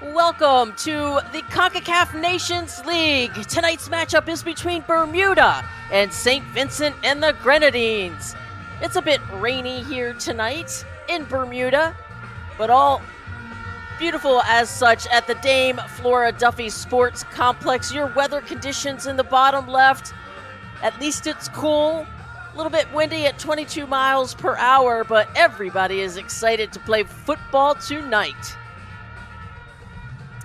Welcome to the Concacaf Nations League. Tonight's matchup is between Bermuda and St. Vincent and the Grenadines. It's a bit rainy here tonight in Bermuda, but all beautiful as such at the Dame Flora Duffy Sports Complex. Your weather conditions in the bottom left, at least it's cool. A little bit windy at 22 miles per hour, but everybody is excited to play football tonight.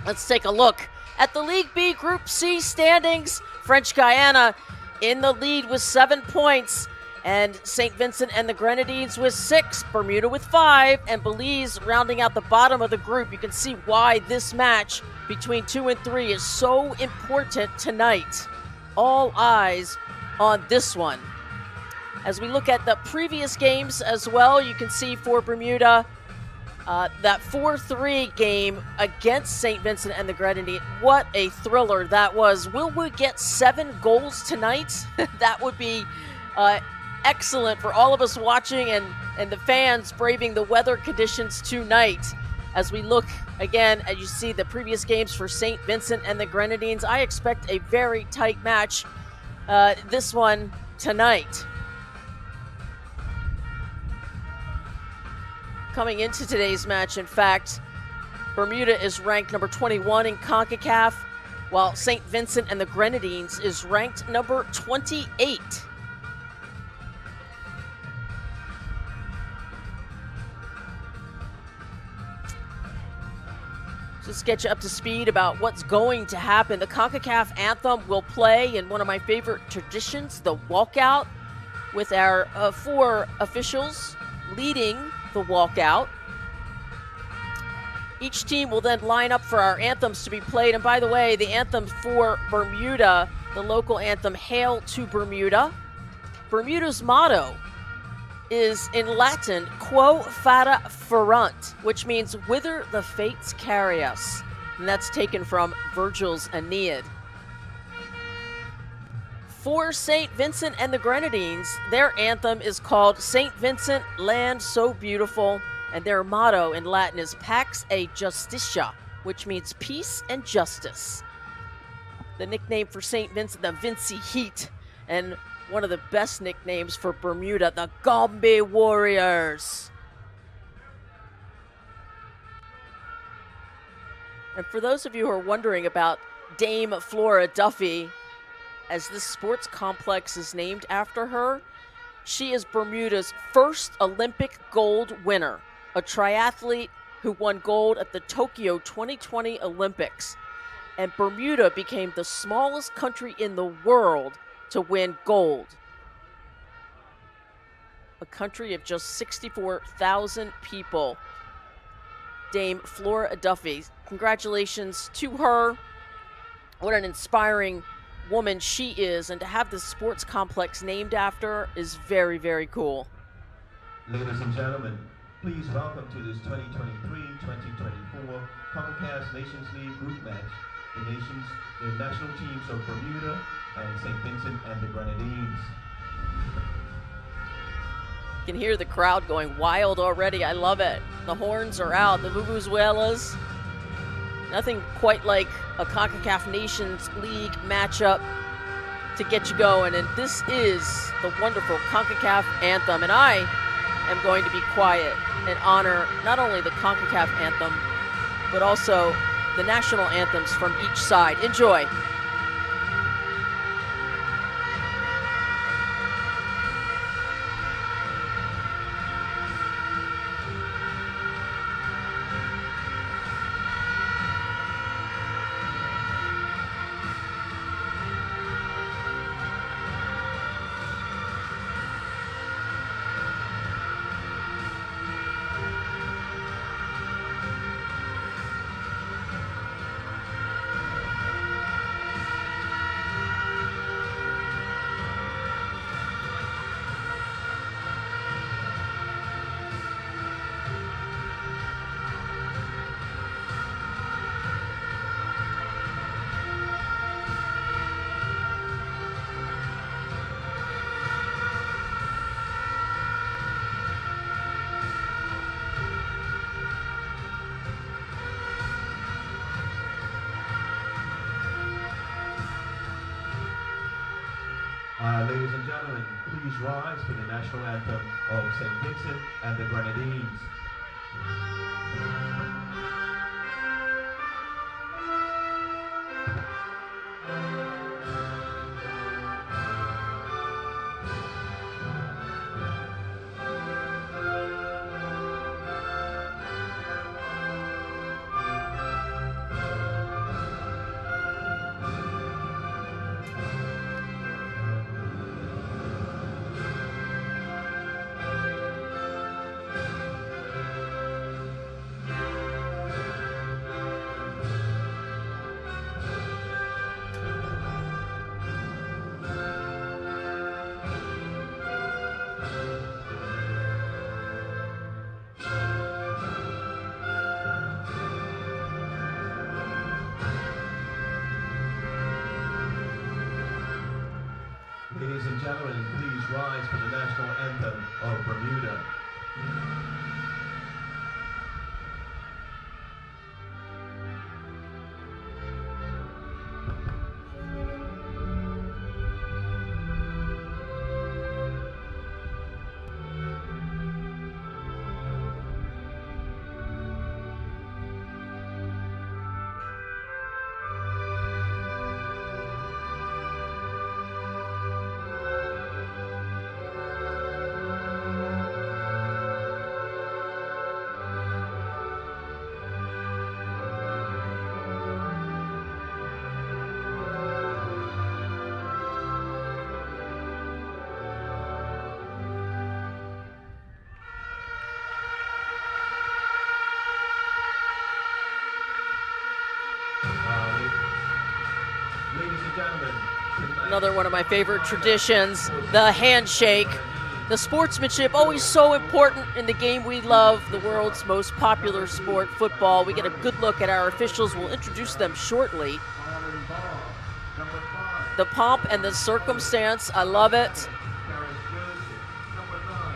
Let's take a look at the League B Group C standings. French Guiana in the lead with 7 points, and St. Vincent and the Grenadines with 6, Bermuda with 5, and Belize rounding out the bottom of the group. You can see why this match between 2 and 3 is so important tonight. All eyes on this one. As we look at the previous games as well, you can see for Bermuda, that 4-3 game against St. Vincent and the Grenadines, what a thriller that was. Will we get 7 goals tonight? That would be excellent for all of us watching and the fans braving the weather conditions tonight. As we look again, as you see the previous games for St. Vincent and the Grenadines, I expect a very tight match, this one tonight. Coming into today's match, in fact, Bermuda is ranked number 21 in CONCACAF, while St. Vincent and the Grenadines is ranked number 28. Just get you up to speed about what's going to happen. The CONCACAF anthem will play in one of my favorite traditions, the walkout, with our 4 officials leading the walkout. Each team will then line up for our anthems to be played. And by the way, the anthem for Bermuda, the local anthem, Hail to Bermuda. Bermuda's motto is in Latin, Quo fata furunt, which means whither the fates carry us. And that's taken from Virgil's Aeneid. For St. Vincent and the Grenadines, their anthem is called St. Vincent, Land So Beautiful, and their motto in Latin is Pax et Justitia, which means peace and justice. The nickname for St. Vincent, the Vinci Heat, and one of the best nicknames for Bermuda, the Gombe Warriors. And for those of you who are wondering about Dame Flora Duffy, as this sports complex is named after her, she is Bermuda's first Olympic gold winner, a triathlete who won gold at the Tokyo 2020 Olympics. And Bermuda became the smallest country in the world to win gold. A country of just 64,000 people. Dame Flora Duffy, congratulations to her. What an inspiring woman she is, and to have this sports complex named after her is very, very cool. Ladies and gentlemen, please welcome to this 2023-2024 Concacaf Nations League group match, the national teams of Bermuda and St. Vincent and the Grenadines. You can hear the crowd going wild already. I love it. The horns are out, the vuvuzelas. Nothing quite like a CONCACAF Nations League matchup to get you going. And this is the wonderful CONCACAF anthem. And I am going to be quiet and honor not only the CONCACAF anthem, but also the national anthems from each side. Enjoy. Ladies and gentlemen, please rise for the national anthem of St. Vincent and the Grenadines. Ladies and gentlemen, please rise for the national anthem of Bermuda. Ladies and gentlemen, Another one of my favorite traditions, the handshake. The sportsmanship, always so important in the game we love, the world's most popular sport, football. We get a good look at our officials. We'll introduce them shortly. The pomp and the circumstance, I love it.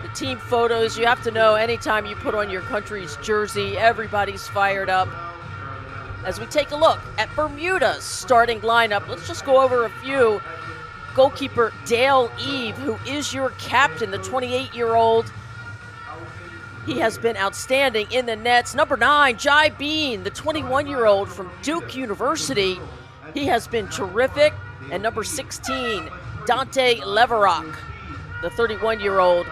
The team photos, you have to know anytime you put on your country's jersey, everybody's fired up. As we take a look at Bermuda's starting lineup, let's just go over a few. Goalkeeper Dale Eve, who is your captain, the 28-year-old. He has been outstanding in the nets. Number 9, Jai Bean, the 21-year-old from Duke University. He has been terrific. And number 16, Dante Leverock, the 31-year-old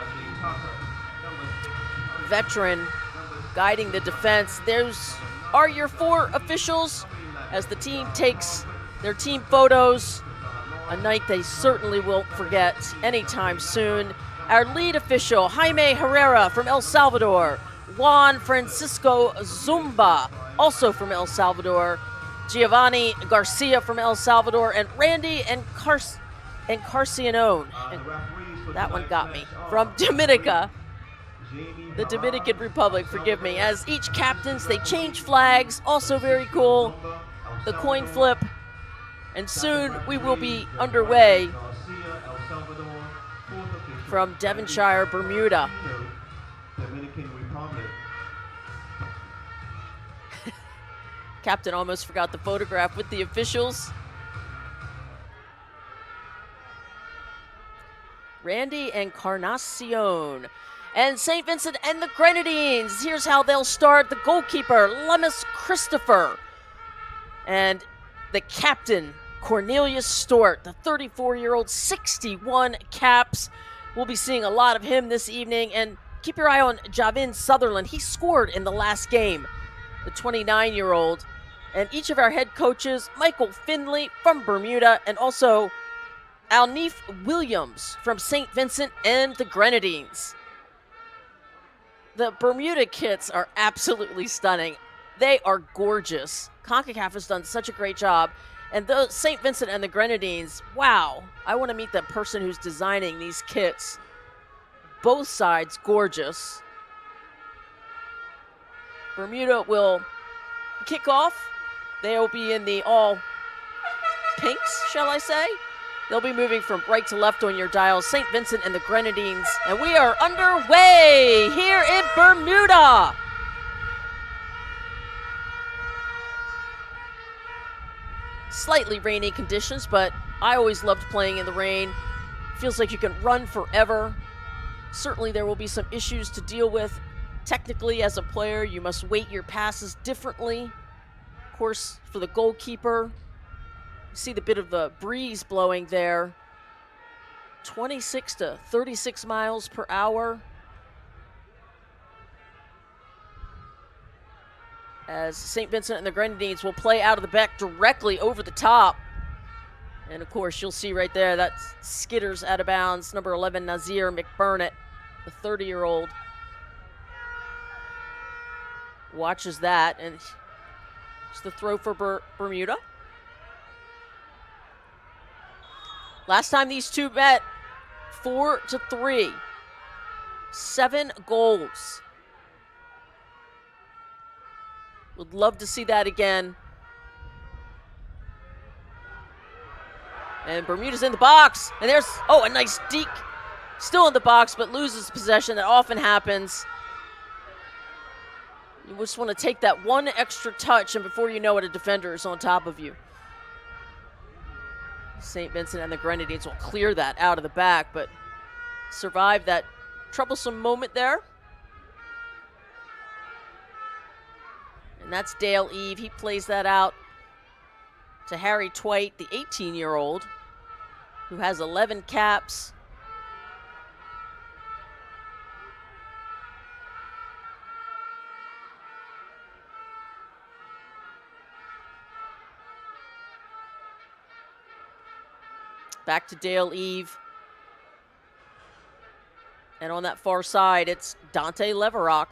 veteran guiding the defense. Those are your 4 officials as the team takes their team photos. A night they certainly won't forget anytime soon. Our lead official, Jaime Herrera from El Salvador. Juan Francisco Zumba, also from El Salvador. Giovanni Garcia from El Salvador. And Randy Encarnacion. And that one got me. From Dominica. The Dominican Republic, forgive me. As each captains, they change flags. Also very cool. The coin flip. And soon we will be underway from Devonshire, Bermuda. Captain almost forgot the photograph with the officials. Randy Encarnacion. And St. Vincent and the Grenadines. Here's how they'll start. The goalkeeper, Lemus Christopher. And the captain, Cornelius Stort, the 34-year-old, 61 caps. We'll be seeing a lot of him this evening. And keep your eye on Javin Sutherland. He scored in the last game, the 29-year-old. And each of our head coaches, Michael Findlay from Bermuda, and also Alneef Williams from St. Vincent and the Grenadines. The Bermuda kits are absolutely stunning. They are gorgeous. Concacaf has done such a great job. And the St. Vincent and the Grenadines, wow. I want to meet the person who's designing these kits. Both sides gorgeous. Bermuda will kick off. They'll be in the all pinks, shall I say? They'll be moving from right to left on your dial. St. Vincent and the Grenadines. And we are underway here in Bermuda. Slightly rainy conditions, but I always loved playing in the rain. feels like you can run forever. Certainly there will be some issues to deal with. Technically, as a player, you must weight your passes differently. Of course, for the goalkeeper, you see the bit of the breeze blowing there. 26 to 36 miles per hour. As St. Vincent and the Grenadines will play out of the back directly over the top. And of course, you'll see right there, that skitters out of bounds. Number 11, Nazir McBurnett, the 30-year-old. Watches that, and it's the throw for Bermuda. Last time these two met, 4-3. 7 goals. Would love to see that again. And Bermuda's in the box. And there's, a nice deke. Still in the box, but loses possession. That often happens. You just want to take that one extra touch, and before you know it, a defender is on top of you. St. Vincent and the Grenadines will clear that out of the back, but survive that troublesome moment there. And that's Dale Eve. He plays that out to Harry Twite, the 18-year-old, who has 11 caps. Back to Dale Eve. And on that far side, it's Dante Leverock,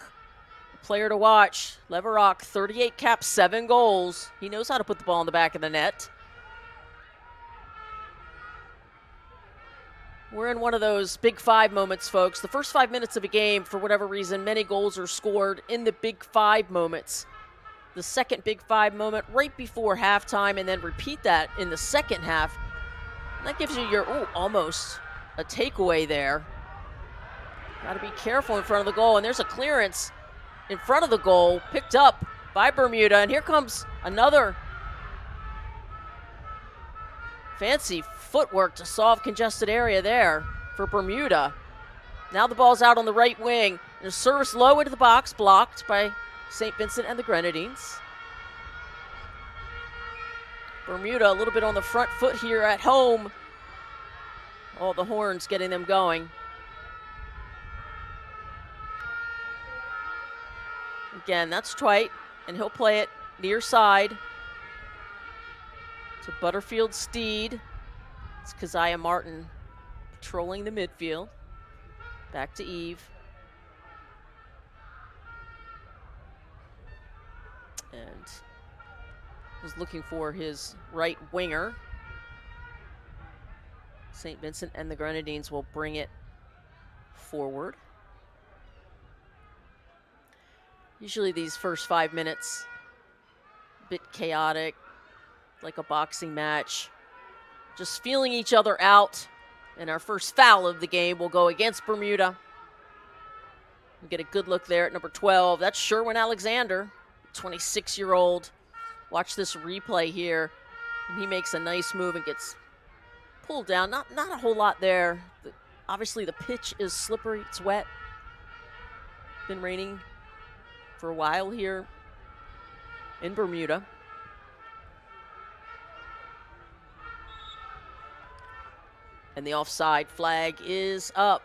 the player to watch. Leverock, 38 caps, 7 goals. He knows how to put the ball in the back of the net. We're in one of those big 5 moments, folks. The first 5 minutes of a game, for whatever reason, many goals are scored in the big 5 moments. The second big 5 moment right before halftime, and then repeat that in the second half. That gives you your, almost a takeaway there. Got to be careful in front of the goal. And there's a clearance in front of the goal, picked up by Bermuda. And here comes another fancy footwork to solve congested area there for Bermuda. Now the ball's out on the right wing. And a service low into the box, blocked by St. Vincent and the Grenadines. Bermuda a little bit on the front foot here at home. All the horns getting them going. Again, that's Twite, and he'll play it near side to Butterfield Steed. It's Keziah Martin patrolling the midfield. Back to Eve. And was looking for his right winger. St. Vincent and the Grenadines will bring it forward. Usually these first 5 minutes, a bit chaotic, like a boxing match. Just feeling each other out. And our first foul of the game will go against Bermuda. We get a good look there at number 12. That's Sherwin Alexander, 26-year-old. Watch this replay here. And he makes a nice move and gets pulled down. Not a whole lot there. Obviously, the pitch is slippery. It's wet. Been raining for a while here in Bermuda. And the offside flag is up.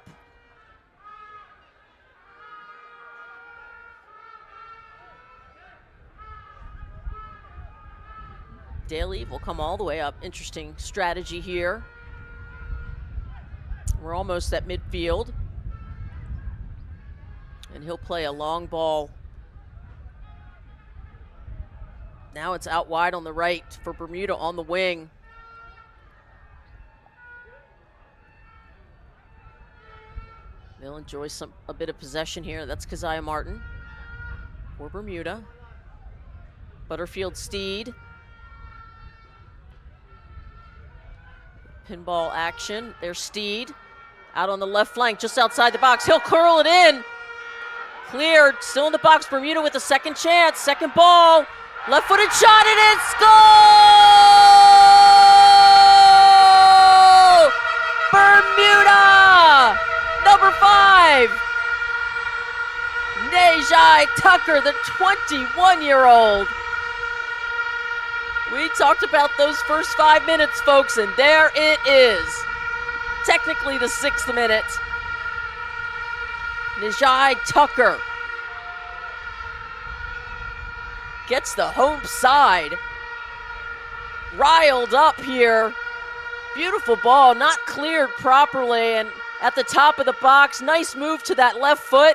Dale Eve will come all the way up. Interesting strategy here. We're almost at midfield. And he'll play a long ball. Now it's out wide on the right for Bermuda on the wing. They'll enjoy a bit of possession here. That's Keziah Martin for Bermuda. Butterfield Steed. Pinball action. There's Steed out on the left flank, just outside the box. He'll curl it in. Cleared. Still in the box. Bermuda with a second chance. Second ball. Left-footed shot, and it's goal! Bermuda Bermuda! Number 5, Nejai Tucker, the 21-year-old. We talked about those first 5 minutes, folks, and there it is. Technically the 6th minute. Nejai Tucker gets the home side riled up here. Beautiful ball, not cleared properly, and at the top of the box, nice move to that left foot.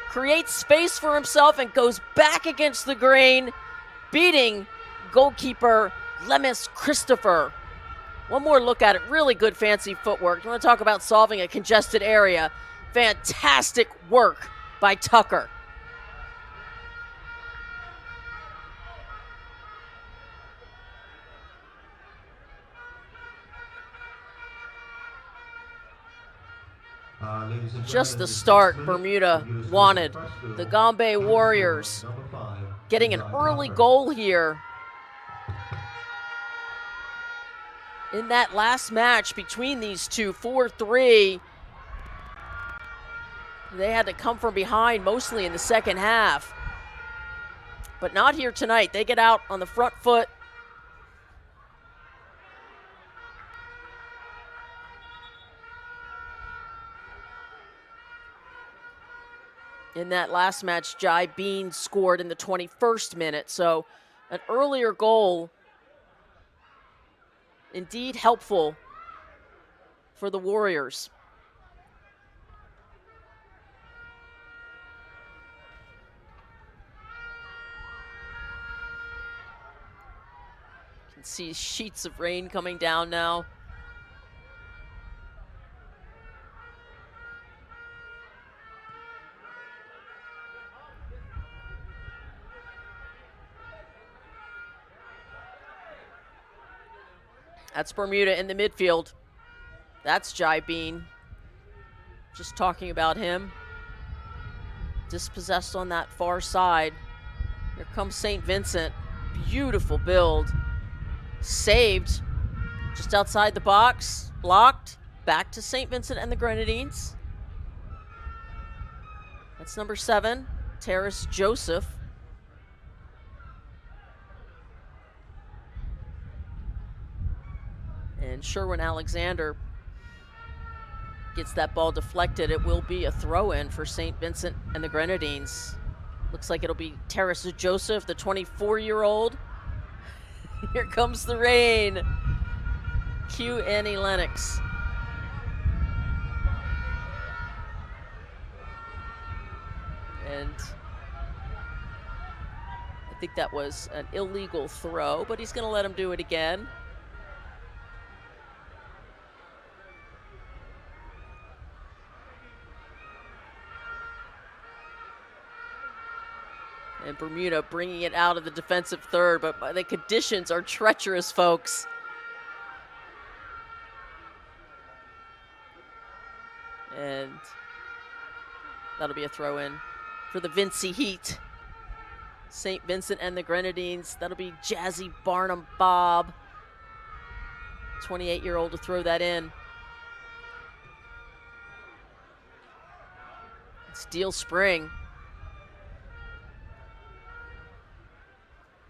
Creates space for himself and goes back against the green, beating goalkeeper Lemus Christopher. One more look at it. Really good fancy footwork. You want to talk about solving a congested area. Fantastic work by Tucker. Just the start Bermuda wanted. The Gombe Warriors getting an early goal here. In that last match between these two, 4-3, they had to come from behind mostly in the second half. But not here tonight. They get out on the front foot. In that last match, Jai Bean scored in the 21st minute, so an earlier goal indeed helpful for the Warriors. You can see sheets of rain coming down now. That's Bermuda in the midfield. That's Jai Bean. Just talking about him. Dispossessed on that far side. Here comes St. Vincent. Beautiful build. Saved. Just outside the box. Blocked. Back to St. Vincent and the Grenadines. That's number 7, Terrace Joseph. And Sherwin Alexander gets that ball deflected. It will be a throw-in for St. Vincent and the Grenadines. Looks like it'll be Terrace Joseph, the 24-year-old. Here comes the rain. Cue Annie Lennox. And I think that was an illegal throw, but he's going to let him do it again. And Bermuda bringing it out of the defensive third, but the conditions are treacherous, folks. And that'll be a throw-in for the Vincy Heat. St. Vincent and the Grenadines. That'll be Jazzy Barnum Bob, 28-year-old, to throw that in. Steel Spring.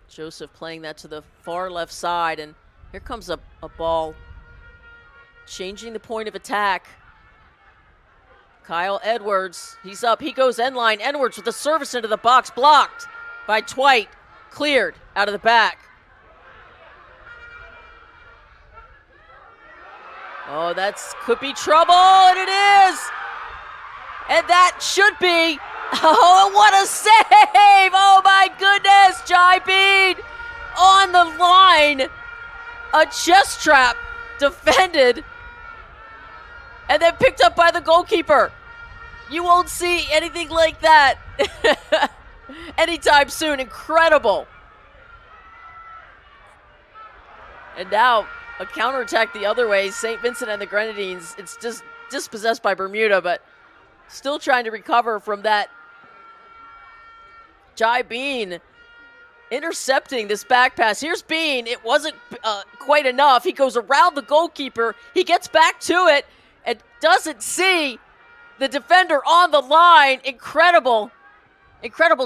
Joseph playing that to the far left side, and here comes a ball changing the point of attack. Kyle Edwards, he's up, he goes end line. Edwards with the service into the box, blocked by Twite, cleared out of the back. Oh, that's could be trouble, and it is! And that should be. Oh, what a save! Oh my goodness, Jai Bean on the line. A chest trap defended and then picked up by the goalkeeper. You won't see anything like that anytime soon. Incredible. And now a counterattack the other way. St. Vincent and the Grenadines, it's just dispossessed by Bermuda, but still trying to recover from that. Jai Bean intercepting this back pass. Here's Bean. It wasn't quite enough. He goes around the goalkeeper. He gets back to it. and doesn't see the defender on the line. Incredible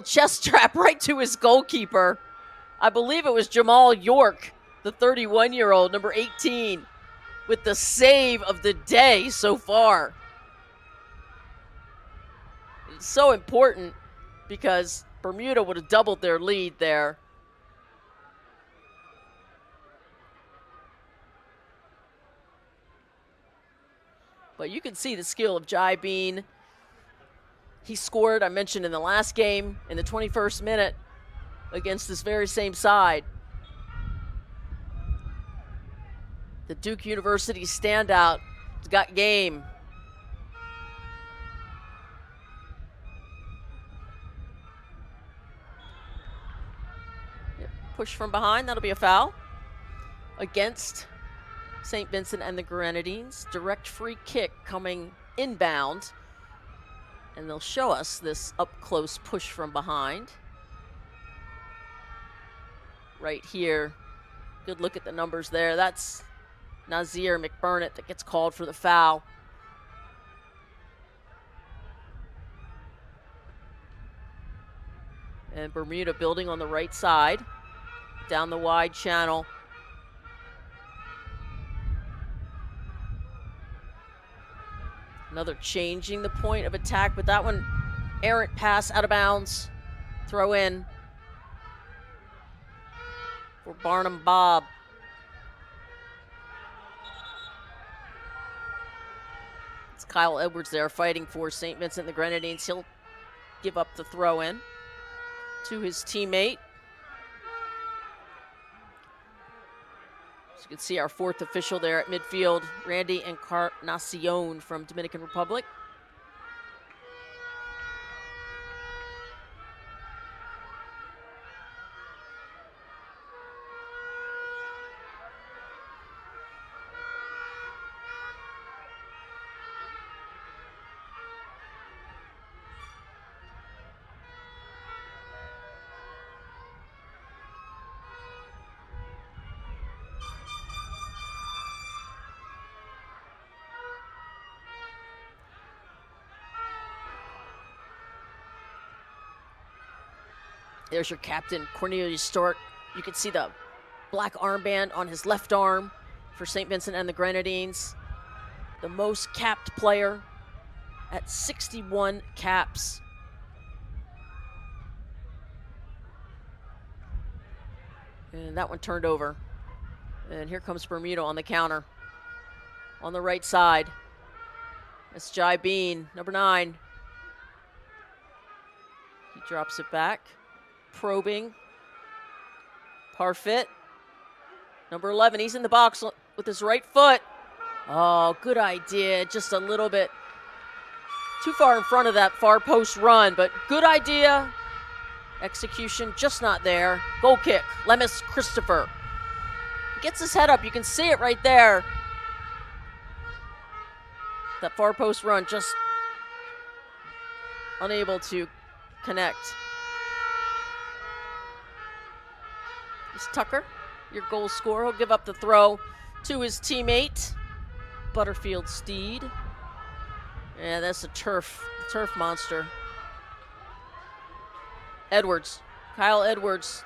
chest trap right to his goalkeeper. I believe it was Jamal York, the 31-year-old, number 18, with the save of the day so far. It's so important because Bermuda would have doubled their lead there. But you can see the skill of Jai Bean. He scored, I mentioned, in the last game in the 21st minute against this very same side. The Duke University standout has got game. Push from behind, that'll be a foul against St. Vincent and the Grenadines. Direct free kick coming inbound. And they'll show us this up-close push from behind. Right here. Good look at the numbers there. That's Nazir McBurnett that gets called for the foul. And Bermuda building on the right side. Down the wide channel. Another changing the point of attack, but that one errant pass out of bounds. Throw in for Barnum Bob. It's Kyle Edwards there fighting for St. Vincent the Grenadines. He'll give up the throw in to his teammate. You can see our fourth official there at midfield, Randy Encarnacion from Dominican Republic. There's your captain, Cornelius Stewart. You can see the black armband on his left arm for St. Vincent and the Grenadines. The most capped player at 61 caps. And that one turned over. And here comes Bermuda on the counter. On the right side. That's Jai Bean, number 9. He drops it back. Probing. Parfit. Number 11, he's in the box with his right foot. Oh, good idea. Just a little bit too far in front of that far post run, but good idea. Execution just not there. Goal kick, Lemus Christopher. He gets his head up. You can see it right there. That far post run just unable to connect. It's Tucker, your goal scorer. He'll give up the throw to his teammate, Butterfield Steed. Yeah, that's the turf monster. Edwards, Kyle Edwards,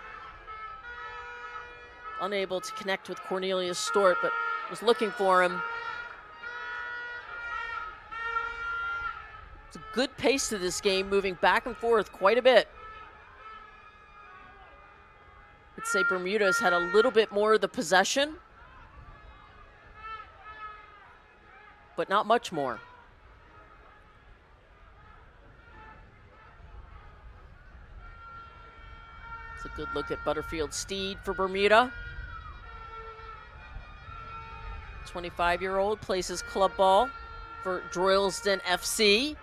unable to connect with Cornelius Stewart, but was looking for him. It's a good pace to this game, moving back and forth quite a bit. I'd say Bermuda's had a little bit more of the possession, but not much more. It's a good look at Butterfield Steed for Bermuda. 25-year-old plays his club ball for Droylsden FC.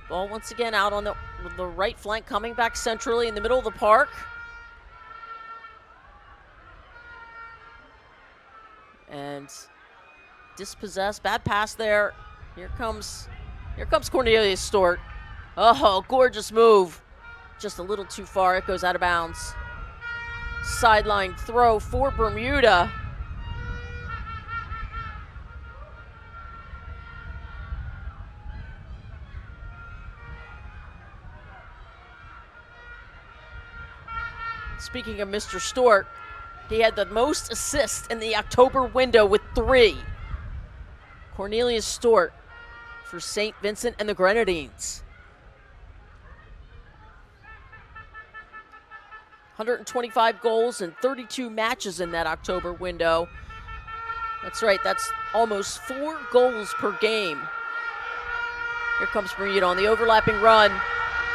Ball once again out on the right flank, coming back centrally in the middle of the park. And dispossessed, bad pass there. Here comes Cornelius Stewart. Oh, gorgeous move. Just a little too far, it goes out of bounds. Sideline throw for Bermuda. Speaking of Mr. Stewart, he had the most assists in the October window with 3. Cornelius Stewart for St. Vincent and the Grenadines. 125 goals in 32 matches in that October window. That's right, that's almost 4 goals per game. Here comes Bermuda on the overlapping run.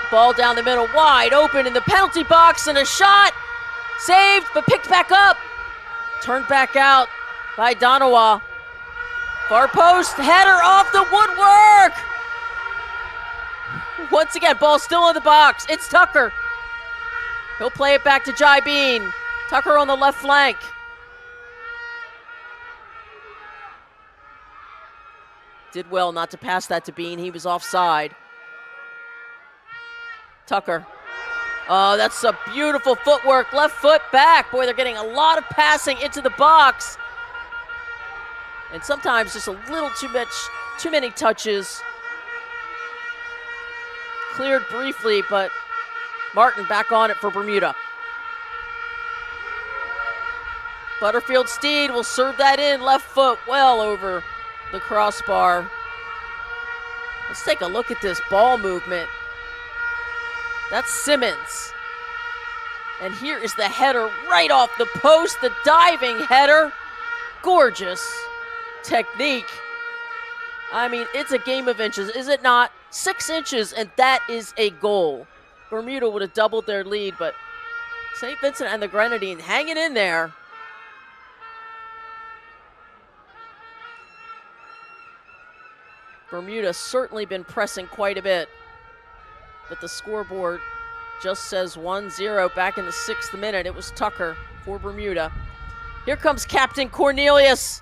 Ball down the middle, wide open in the penalty box, and a shot. Saved, but picked back up. Turned back out by Donawa. Far post, header off the woodwork. Once again, ball still in the box. It's Tucker. He'll play it back to Jai Bean. Tucker on the left flank. Did well not to pass that to Bean. He was offside. Tucker. Oh, that's a beautiful footwork. Left foot back. Boy, they're getting a lot of passing into the box. And sometimes just a little too many touches. Cleared briefly, but Martin back on it for Bermuda. Butterfield Steed will serve that in. Left foot well over the crossbar. Let's take a look at this ball movement. That's Simmons. And here is the header right off the post, the diving header. Gorgeous technique. I mean, it's a game of inches, is it not? 6 inches, and that is a goal. Bermuda would have doubled their lead, but St. Vincent and the Grenadines hanging in there. Bermuda certainly been pressing quite a bit, but the scoreboard just says 1-0 back in the 6th minute. It was Tucker for Bermuda. Here comes Captain Cornelius.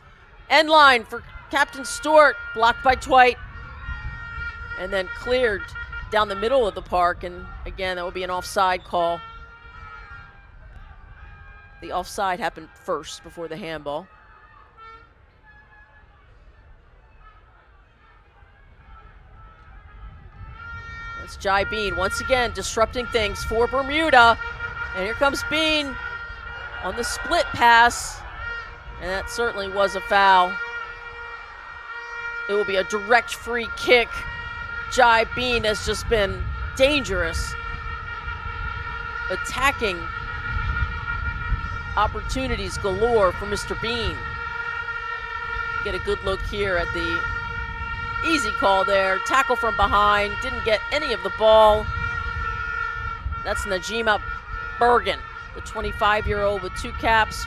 End line for Captain Stewart, blocked by Twite, and then cleared down the middle of the park, and again, that would be an offside call. The offside happened first before the handball. That's Jai Bean once again disrupting things for Bermuda. And here comes Bean on the split pass. And that certainly was a foul. It will be a direct free kick. Jai Bean has just been dangerous. Attacking opportunities galore for Mr. Bean. Get a good look here at the easy call there. Tackle from behind. Didn't get any of the ball. That's Najima Bergen, the 25-year-old with 2 caps.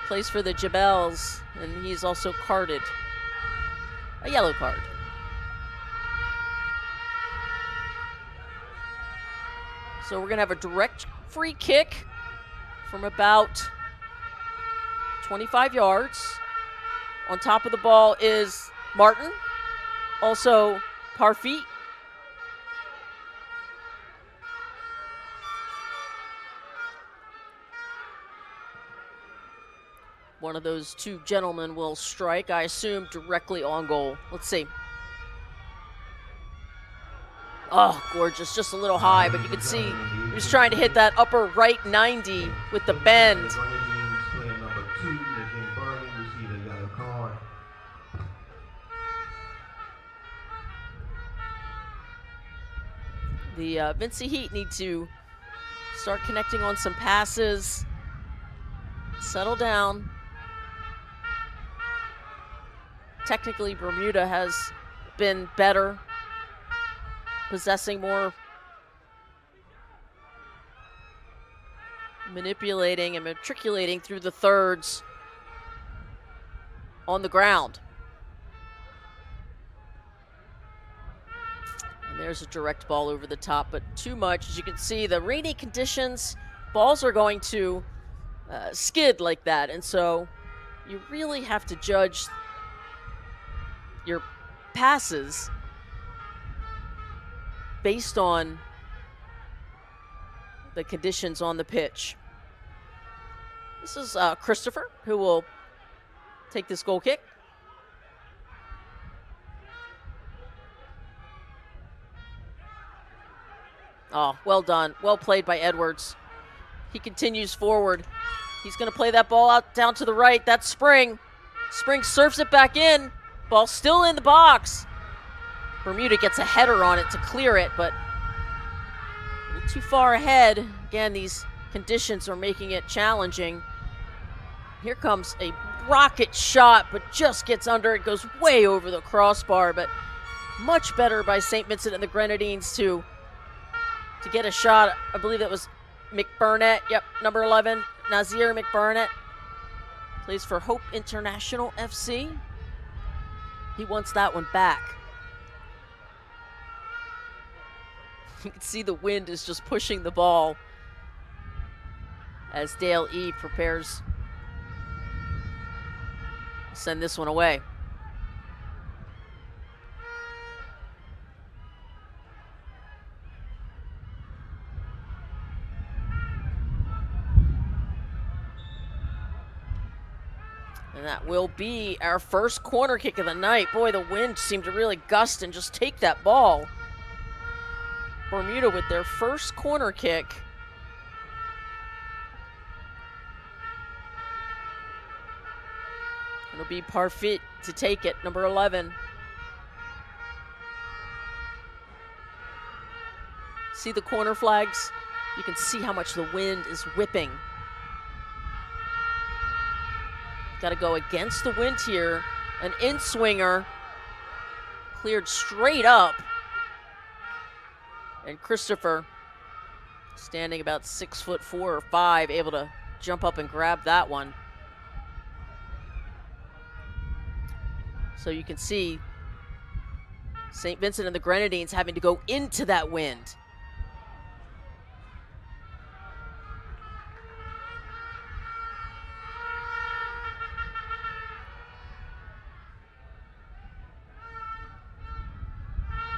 Plays for the Jebels, and he's also carded. A yellow card. So we're going to have a direct free kick from about 25 yards. On top of the ball is Martin, also Parfit. One of those 2 gentlemen will strike, I assume, directly on goal. Let's see. Oh, gorgeous, just a little high, but you can see he was trying to hit that upper right 90 with the bend. The Vincy Heat need to start connecting on some passes, settle down. Technically, Bermuda has been better, possessing more, manipulating and matriculating through the thirds on the ground. And there's a direct ball over the top, but too much. As you can see, the rainy conditions, balls are going to skid like that. And so you really have to judge your passes based on the conditions on the pitch. This is Christopher, who will take this goal kick. Oh, well done. Well played by Edwards. He continues forward. He's going to play that ball out down to the right. That's Spring. Spring surfs it back in. Ball still in the box. Bermuda gets a header on it to clear it, but a little too far ahead. Again, these conditions are making it challenging. Here comes a rocket shot, but just gets under it, goes way over the crossbar, but much better by St. Vincent and the Grenadines to get a shot. I believe that was McBurnett. Yep, number 11, Nazir McBurnett. Plays for Hope International FC. He wants that one back. You can see the wind is just pushing the ball as Dale E. prepares to send this one away. And that will be our first corner kick of the night. Boy, the wind seemed to really gust and just take that ball. Bermuda with their first corner kick. It'll be Parfit to take it, number 11. See the corner flags? You can see how much the wind is whipping. Got to go against the wind here. An in-swinger cleared straight up. And Christopher, standing about 6'4" or 5", able to jump up and grab that one. So you can see St. Vincent and the Grenadines having to go into that wind.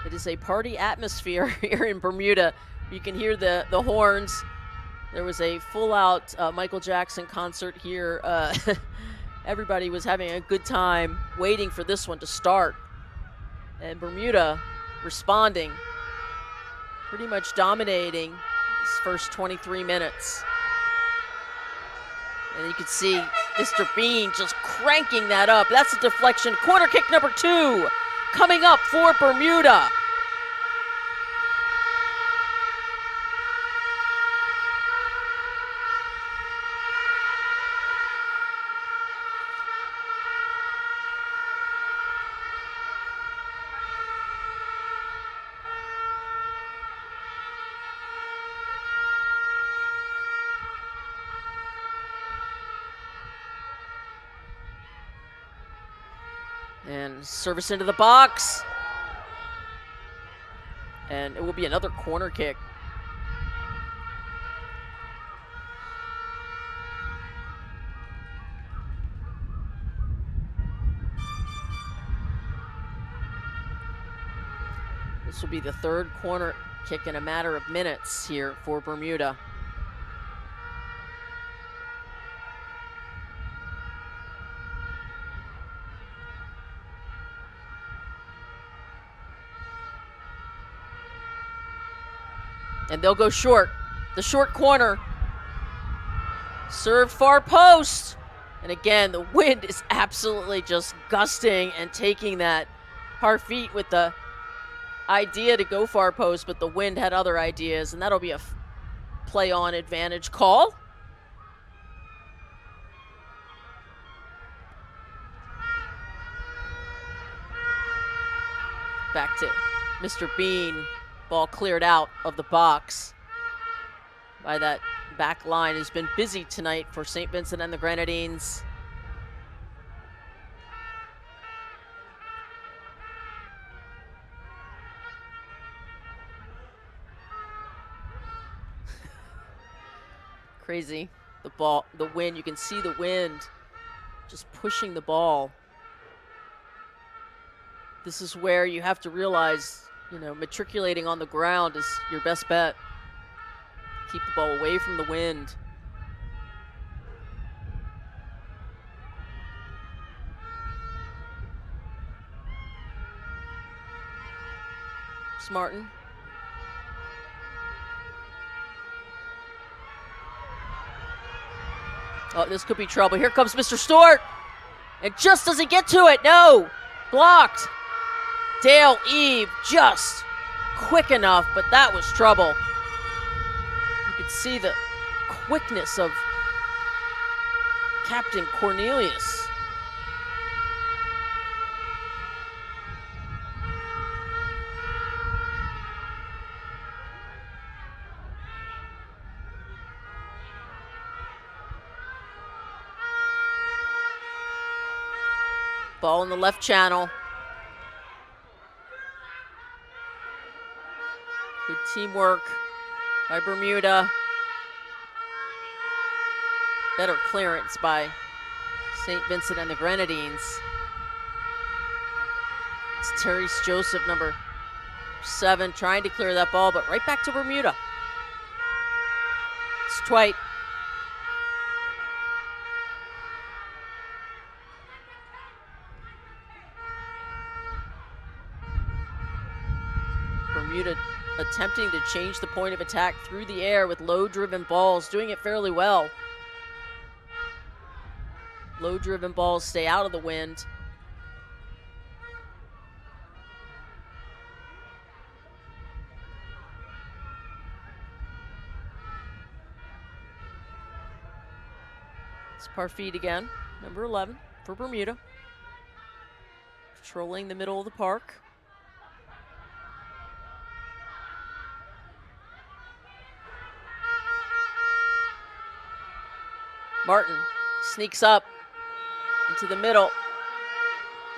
It is a party atmosphere here in Bermuda. You can hear the horns. There was a full-out Michael Jackson concert here. Everybody was having a good time waiting for this one to start. And Bermuda responding, pretty much dominating these first 23 minutes. And you can see Mr. Bean just cranking that up. That's a deflection. Corner kick number 2 coming up for Bermuda. And service into the box. And it will be another corner kick. This will be the third corner kick in a matter of minutes here for Bermuda. And they'll go short. The short corner. Serve far post. And again, the wind is absolutely just gusting and taking that. Parfit with the idea to go far post, but the wind had other ideas, and that'll be a play on advantage call. Back to Mr. Bean. Ball cleared out of the box by that back line. Has been busy tonight for St. Vincent and the Grenadines. Crazy. The ball, the wind, you can see the wind just pushing the ball. This is where you have to realize, you know, matriculating on the ground is your best bet. Keep the ball away from the wind. Martin. Oh, this could be trouble. Here comes Mr. Stewart. And just doesn't get to it. No. Blocked. Dale Eve just quick enough, but that was trouble. You could see the quickness of Captain Cornelius. Ball in the left channel. Good teamwork by Bermuda. Better clearance by St. Vincent and the Grenadines. It's Therese Joseph, number 7, trying to clear that ball, but right back to Bermuda. It's Twite. Bermuda attempting to change the point of attack through the air with low-driven balls, doing it fairly well. Low-driven balls stay out of the wind. It's Parfit again, number 11 for Bermuda. Patrolling the middle of the park. Martin sneaks up into the middle,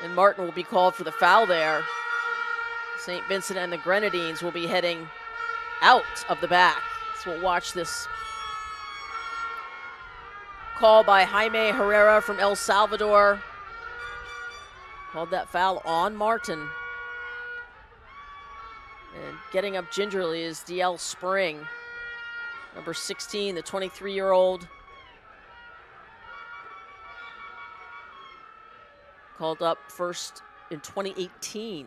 and Martin will be called for the foul there. St. Vincent and the Grenadines will be heading out of the back. So we'll watch this call by Jaime Herrera from El Salvador. Called that foul on Martin. And getting up gingerly is DL Spring, number 16, the 23-year-old. Called up first in 2018.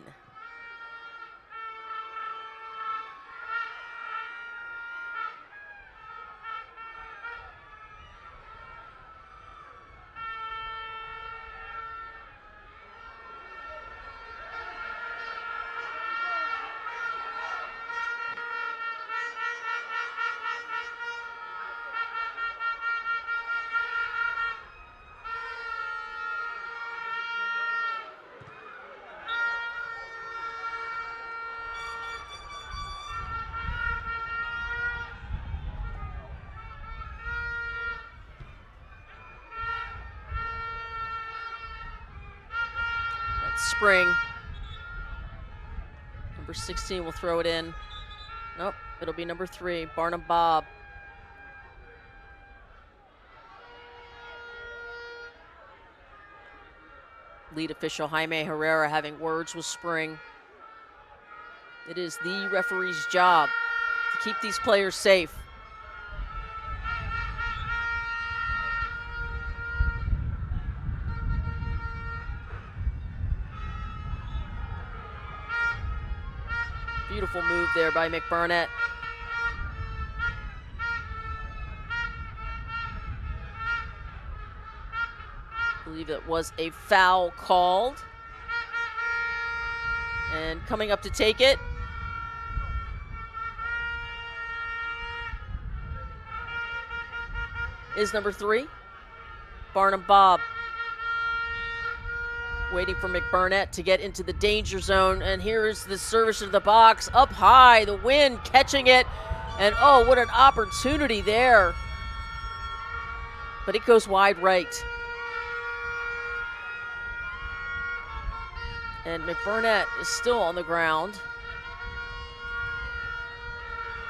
Spring. Number 16 will throw it in. Nope, it'll be number 3, Barnum Bob. Lead official Jaime Herrera having words with Spring. It is the referee's job to keep these players safe. Beautiful move there by McBurnett. I believe it was a foul called. And coming up to take it is number 3, Barnum Bob. Waiting for McBurnett to get into the danger zone, and here's the service to the box, up high, the wind catching it, and oh, what an opportunity there. But it goes wide right. And McBurnett is still on the ground.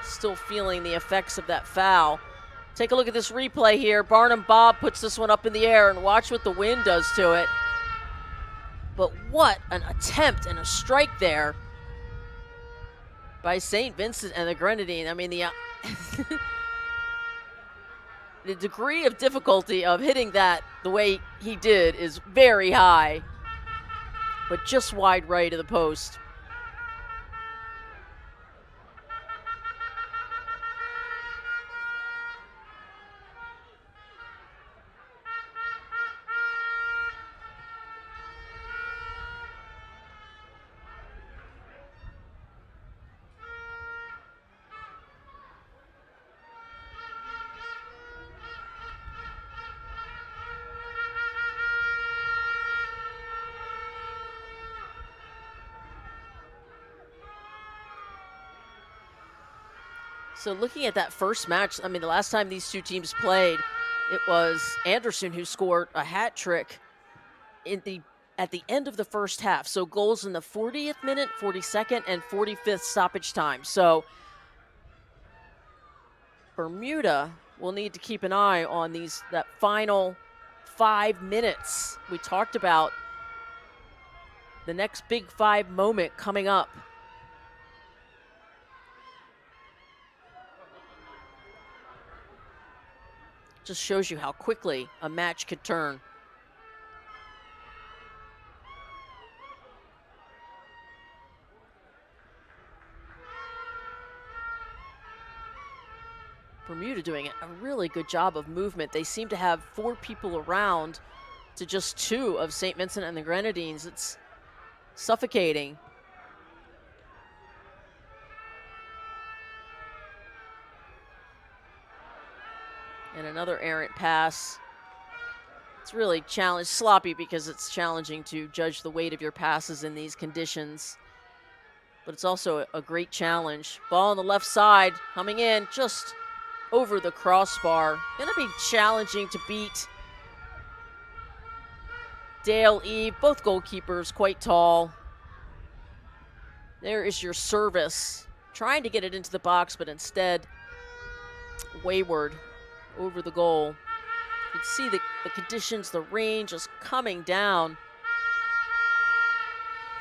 Still feeling the effects of that foul. Take a look at this replay here. Barnum Bob puts this one up in the air, and watch what the wind does to it. But what an attempt and a strike there by St. Vincent and the Grenadines. I mean, the degree of difficulty of hitting that the way he did is very high, but just wide right of the post. So looking at that first match, I mean, the last time these two teams played, it was Anderson who scored a hat trick at the end of the first half. So goals in the 40th minute, 42nd, and 45th stoppage time. So Bermuda will need to keep an eye on that final 5 minutes. We talked about the next big 5 moment coming up. Just shows you how quickly a match could turn. Bermuda doing a really good job of movement. They seem to have 4 people around to just 2 of St. Vincent and the Grenadines. It's suffocating. And another errant pass. It's really sloppy because it's challenging to judge the weight of your passes in these conditions. But it's also a great challenge. Ball on the left side, coming in just over the crossbar. Gonna be challenging to beat. Dale Eve, both goalkeepers quite tall. There is your service. Trying to get it into the box, but instead wayward over the goal. You can see the conditions, the rain just coming down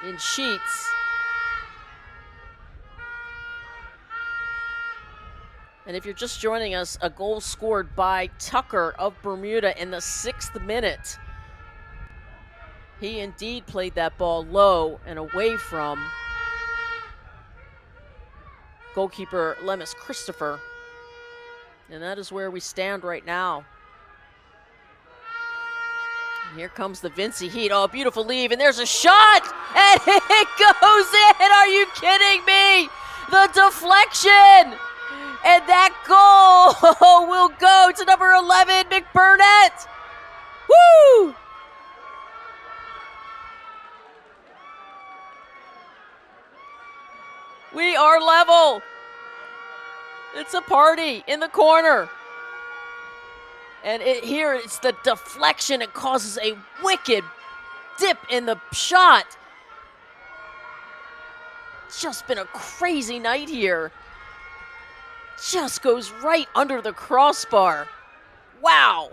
in sheets. And if you're just joining us, a goal scored by Tucker of Bermuda in the 6th minute. He indeed played that ball low and away from goalkeeper Lemus Christopher. And that is where we stand right now. And here comes the Vincy Heat. Oh, beautiful leave, and there's a shot! And it goes in! Are you kidding me? The deflection! And that goal will go to number 11, McBurnett! Woo! We are level. It's a party in the corner. And here it's the deflection. It causes a wicked dip in the shot. It's just been a crazy night here. Just goes right under the crossbar. Wow.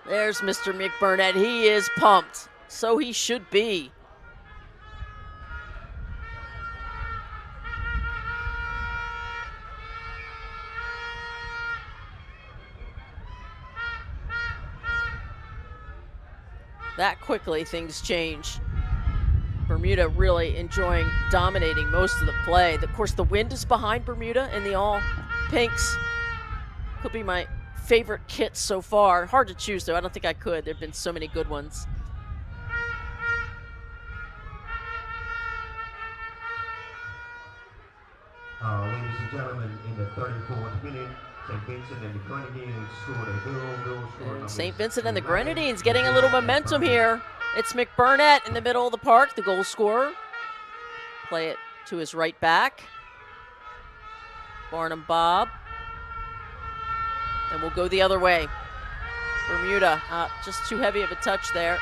There's Mr. McBurnett. He is pumped. So he should be. That quickly things change. Bermuda really enjoying dominating most of the play. Of course, the wind is behind Bermuda in the all pinks. Could be my favorite kit so far. Hard to choose, though. I don't think I could. There have been so many good ones. Ladies and gentlemen, in the 34th minute, St. Vincent and the Grenadines scored a goal. St. Vincent and the Grenadines getting a little momentum here. It's McBurnett in the middle of the park, the goal scorer. Play it to his right back. Barnum Bob. And we'll go the other way. Bermuda, just too heavy of a touch there.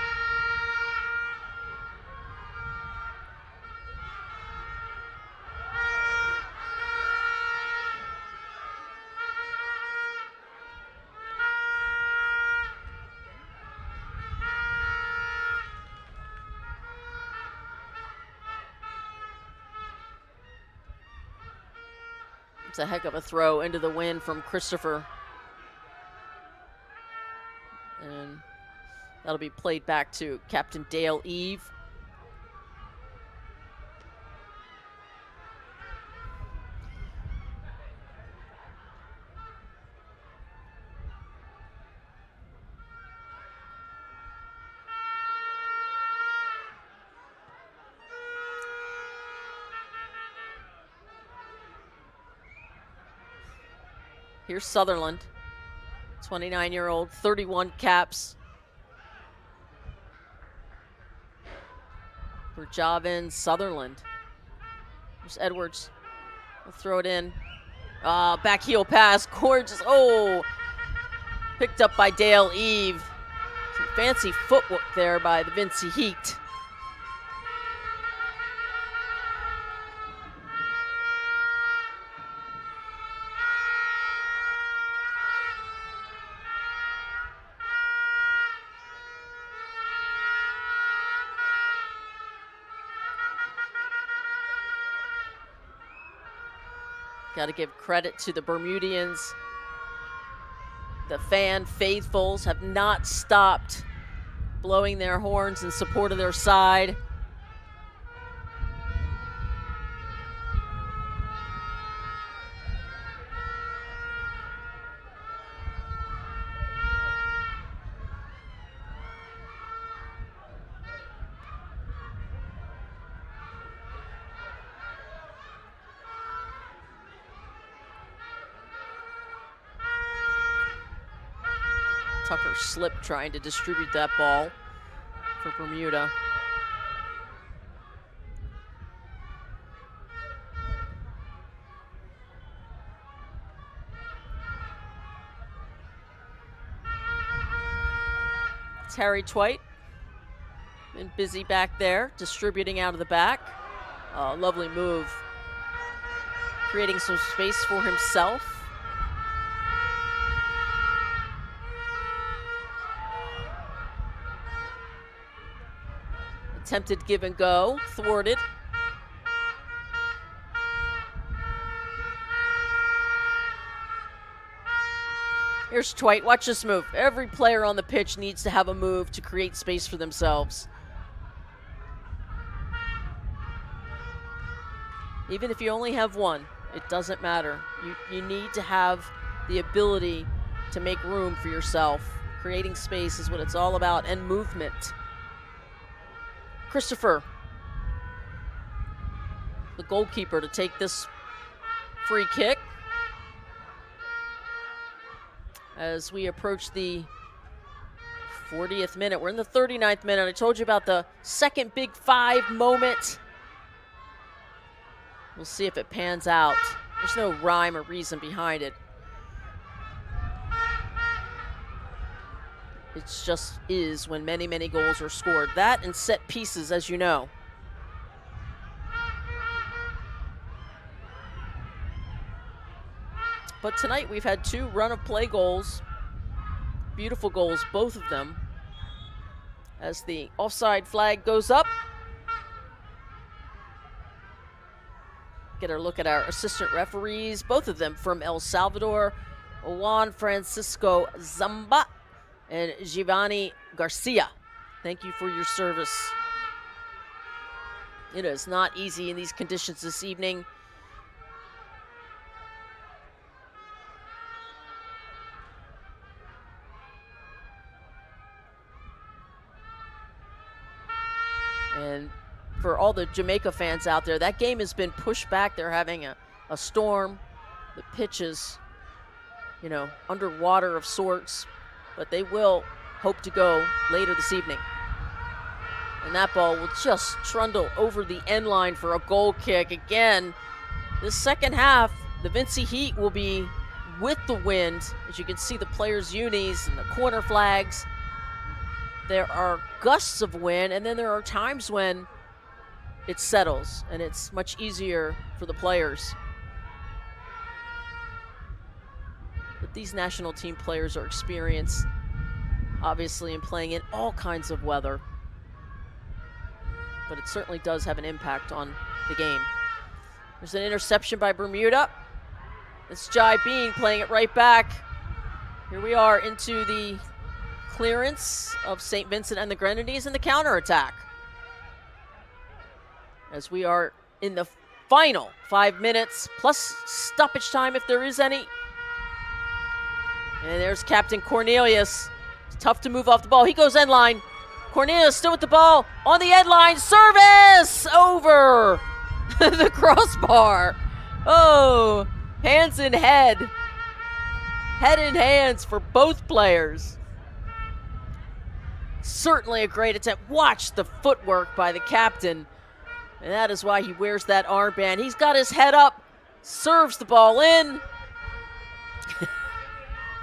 It's a heck of a throw into the wind from Christopher. And that'll be played back to Captain Dale Eve. Here's Sutherland, 29-year-old, 31 caps for Javin Sutherland. There's Edwards. We'll throw it in. Back heel pass. Gorgeous. Oh! Picked up by Dale Eve. Some fancy footwork there by the Vincy Heat. Got to give credit to the Bermudians. The fan faithfuls have not stopped blowing their horns in support of their side. Tucker slipped trying to distribute that ball for Bermuda. It's Harry Twite. Been busy back there, distributing out of the back. Lovely move. Creating some space for himself. Attempted give and go, thwarted. Here's Twite, watch this move. Every player on the pitch needs to have a move to create space for themselves. Even if you only have one, it doesn't matter. You need to have the ability to make room for yourself. Creating space is what it's all about, and movement. Christopher, the goalkeeper, to take this free kick. As we approach the 40th minute. We're in the 39th minute. I told you about the second big five moment. We'll see if it pans out. There's no rhyme or reason behind it. It just is when many, many goals are scored. That and set pieces, as you know. But tonight we've had two run-of-play goals. Beautiful goals, both of them. As the offside flag goes up. Get a look at our assistant referees, both of them from El Salvador. Juan Francisco Zamba and Giovanni Garcia. Thank you for your service. It is not easy in these conditions this evening. And for all the Jamaica fans out there, that game has been pushed back. They're having a storm. The pitch is, you know, underwater of sorts. But they will hope to go later this evening. And that ball will just trundle over the end line for a goal kick. Again, this second half, the Vincy Heat will be with the wind. As you can see, the players' unis and the corner flags. There are gusts of wind, and then there are times when it settles, and it's much easier for the players. But these national team players are experienced, obviously, in playing in all kinds of weather. But it certainly does have an impact on the game. There's an interception by Bermuda. It's Jai Bean playing it right back. Here we are into the clearance of St. Vincent and the Grenadines and the counterattack. As we are in the final 5 minutes, plus stoppage time if there is any. And there's Captain Cornelius. It's tough to move off the ball. He goes end line. Cornelius still with the ball on the end line. Service over the crossbar. Oh, hands in head. Head in hands for both players. Certainly a great attempt. Watch the footwork by the captain And that is why he wears that armband. He's got his head up, serves the ball in.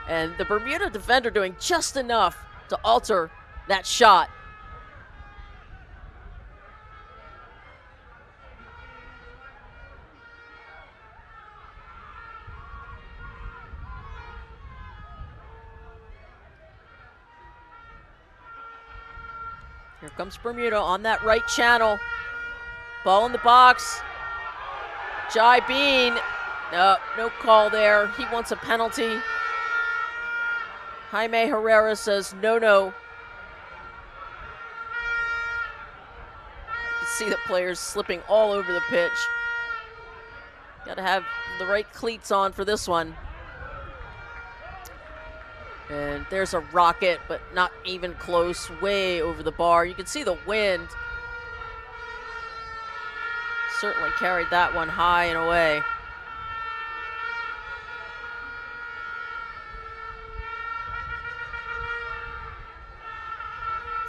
And the Bermuda defender doing just enough to alter that shot. Here comes Bermuda on that right channel. Ball in the box. Jai Bean. No call there. He wants a penalty. Jaime Herrera says no. You can see the players slipping all over the pitch. Got to have the right cleats on for this one. And there's a rocket, but not even close, way over the bar. You can see the wind certainly carried that one high and away.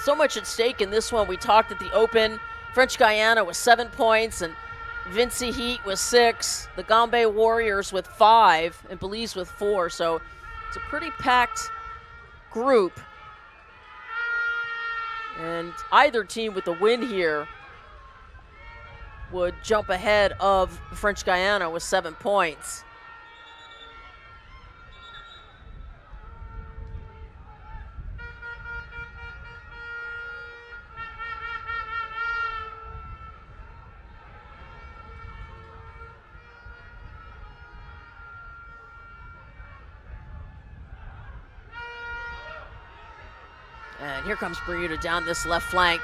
So much at stake in this one. We talked at the Open. French Guiana with 7 points, and Vinci Heat with 6. The Gombe Warriors with 5, and Belize with 4. So it's a pretty packed group. And either team with the win here would jump ahead of French Guiana with 7 points. And here comes Bermuda down this left flank.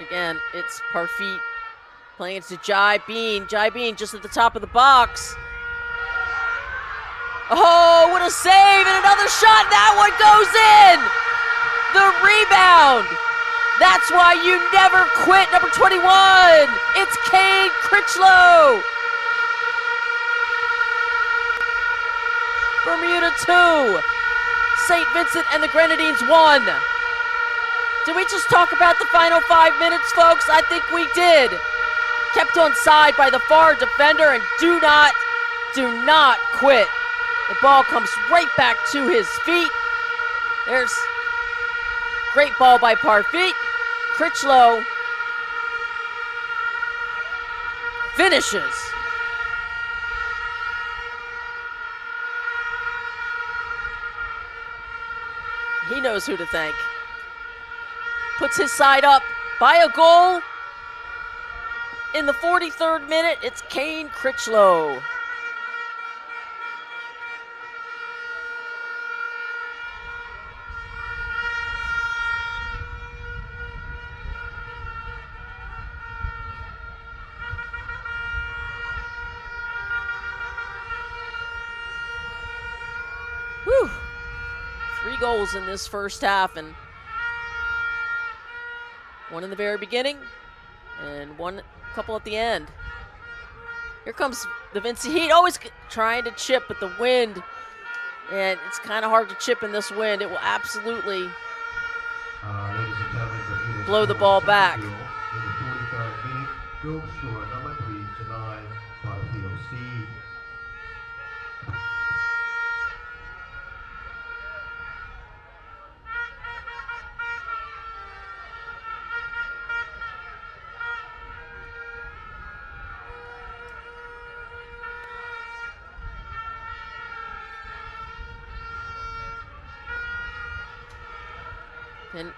Again, it's Parfit playing it to Jai Bean. Jai Bean just at the top of the box. Oh, what a save, and another shot. That one goes in. The rebound. That's why you never quit, number 21. It's Kane Critchlow. Bermuda 2. St. Vincent and the Grenadines 1. Did we just talk about the final 5 minutes, folks? I think we did. Kept on side by the far defender, and do not quit. The ball comes right back to his feet. There's great ball by Parfit. Critchlow finishes. He knows who to thank. Puts his side up by a goal. In the 43rd minute, it's Kane Critchlow. Whew. 3 goals in this first half, and one in the very beginning and a couple at the end. Here comes the Vinci Heat, always trying to chip, but the wind, and it's kind of hard to chip in this wind. It will absolutely blow the ball back. In the 43rd minute, goal scorer number 3 tonight, Battlefield Steve. And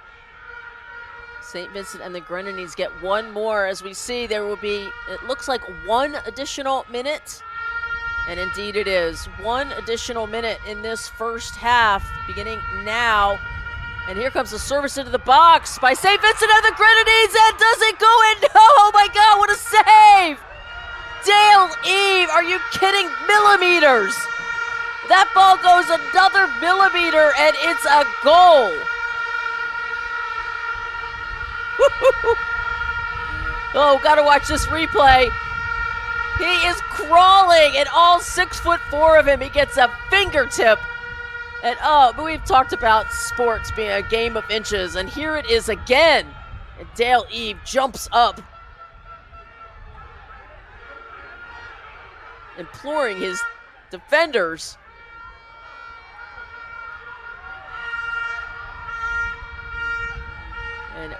St. Vincent and the Grenadines get one more. As we see, there will be, it looks like 1 additional minute. And indeed it is. 1 additional minute in this first half, beginning now. And here comes the service into the box by St. Vincent and the Grenadines. And does it go in? No! Oh my God, what a save! Dale Eve, are you kidding? Millimeters! That ball goes another millimeter, and it's a goal. Oh, gotta watch this replay. He is crawling, and all 6'4" of him, he gets a fingertip. And but we've talked about sports being a game of inches, and here it is again. And Dale Eve jumps up imploring his defenders. And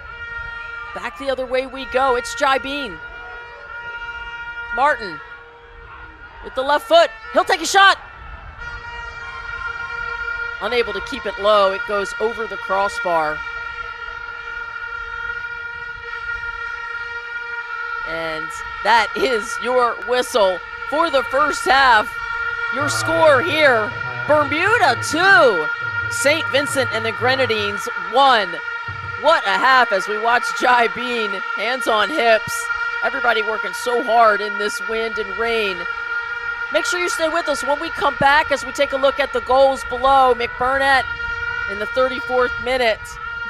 back the other way we go. It's Jai Bean. Martin with the left foot. He'll take a shot. Unable to keep it low. It goes over the crossbar. And that is your whistle for the first half. Your score here, Bermuda 2, St. Vincent and the Grenadines 1. What a half as we watch Jai Bean, hands on hips. Everybody working so hard in this wind and rain. Make sure you stay with us when we come back as we take a look at the goals below. McBurnett in the 34th minute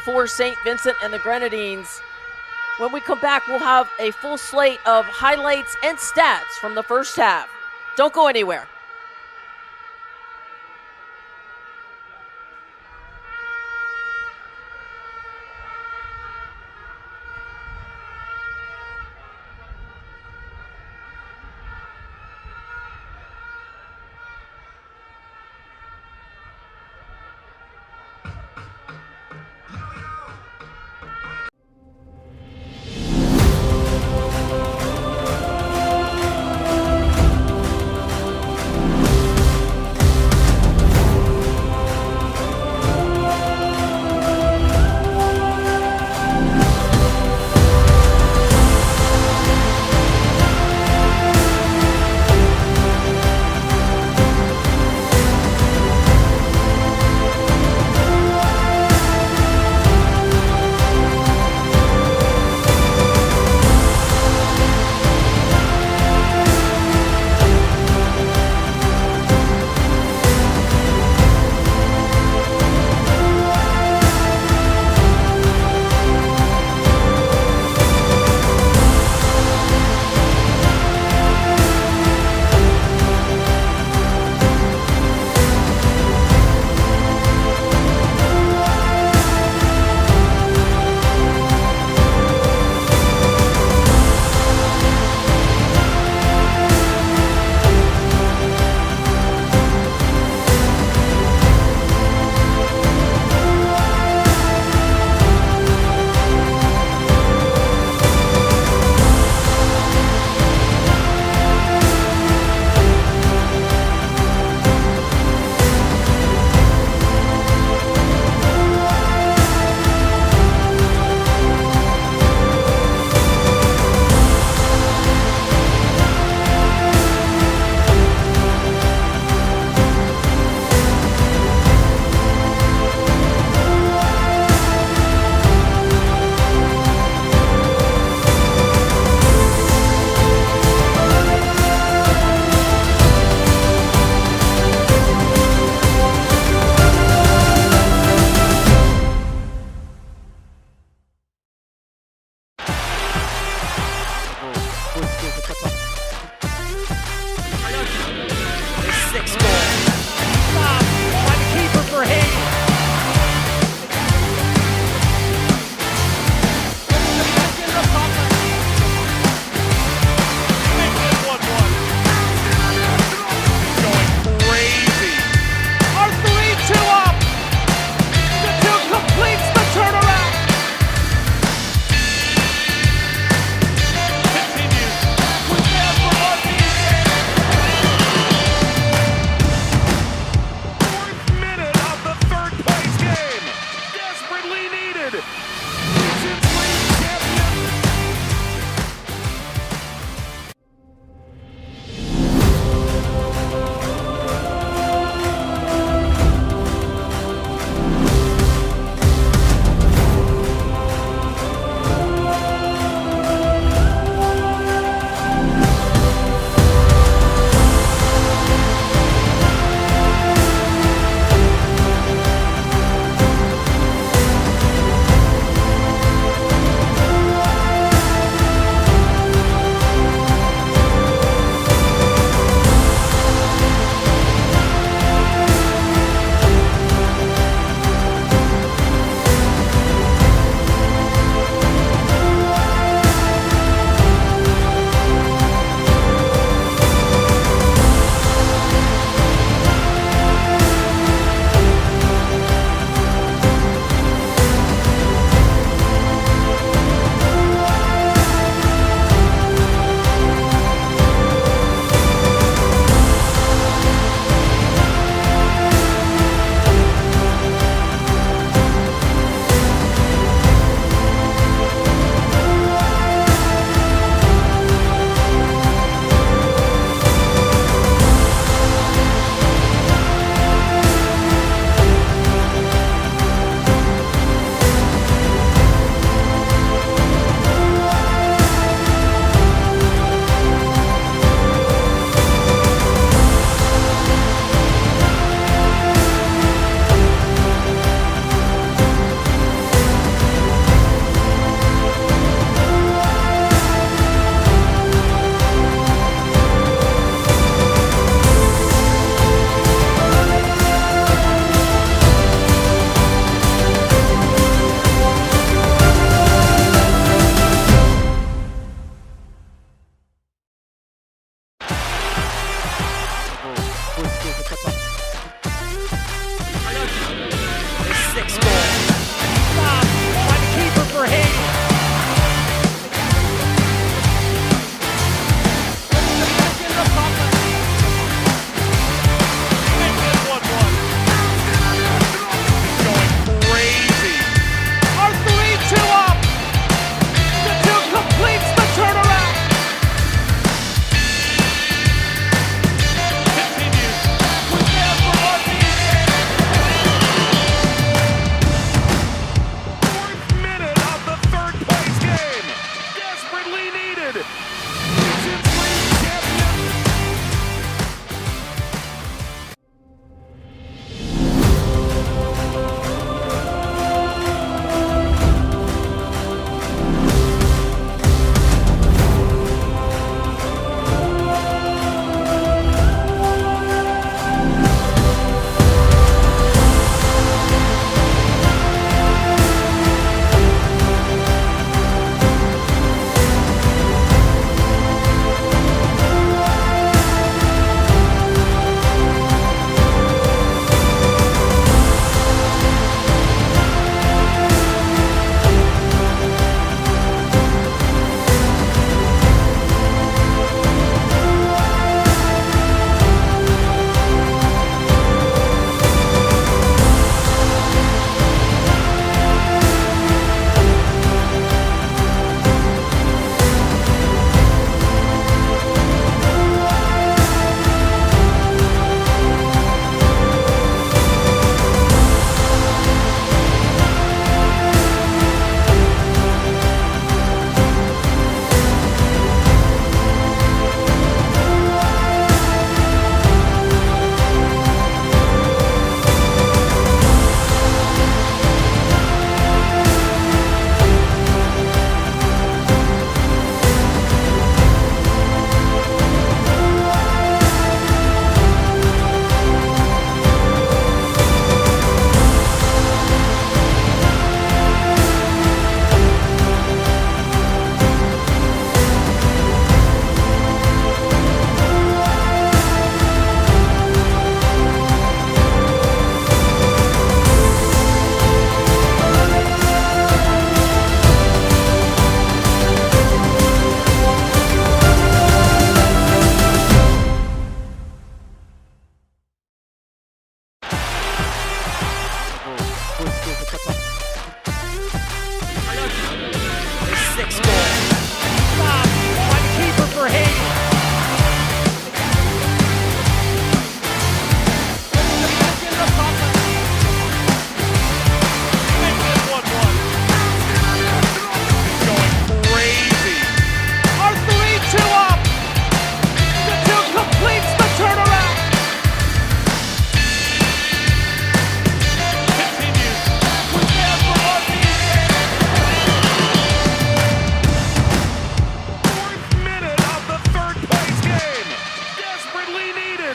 for St. Vincent and the Grenadines. When we come back, we'll have a full slate of highlights and stats from the first half. Don't go anywhere.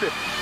award.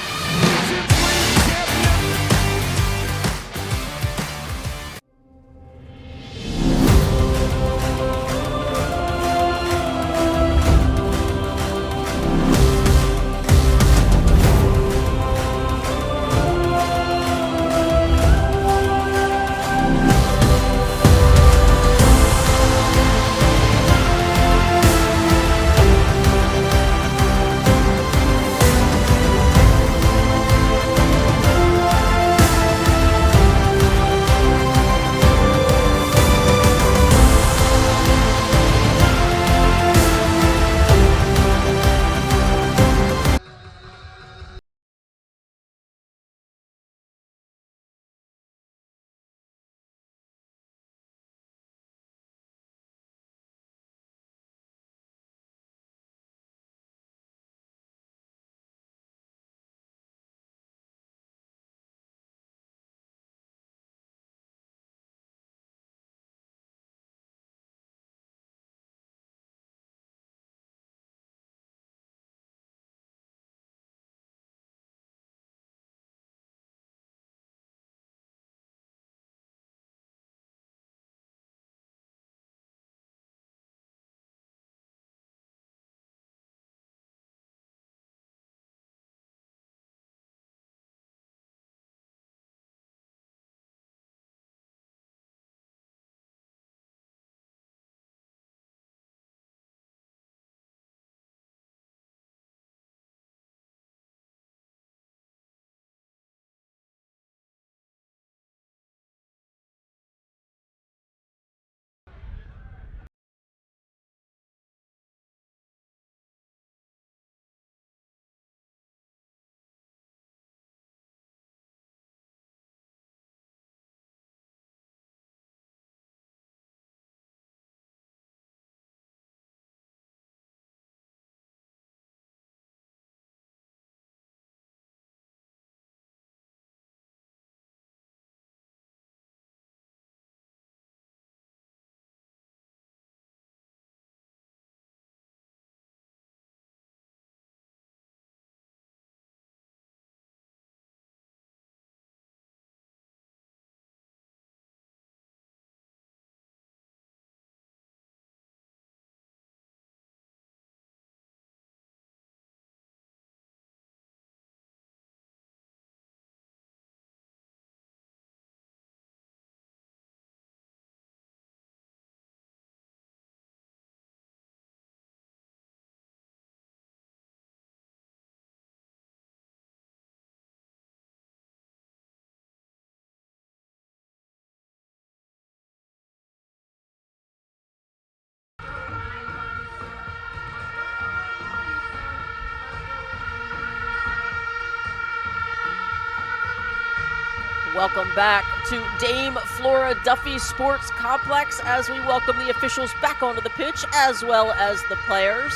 Welcome back to Dame Flora Duffy Sports Complex as we welcome the officials back onto the pitch as well as the players.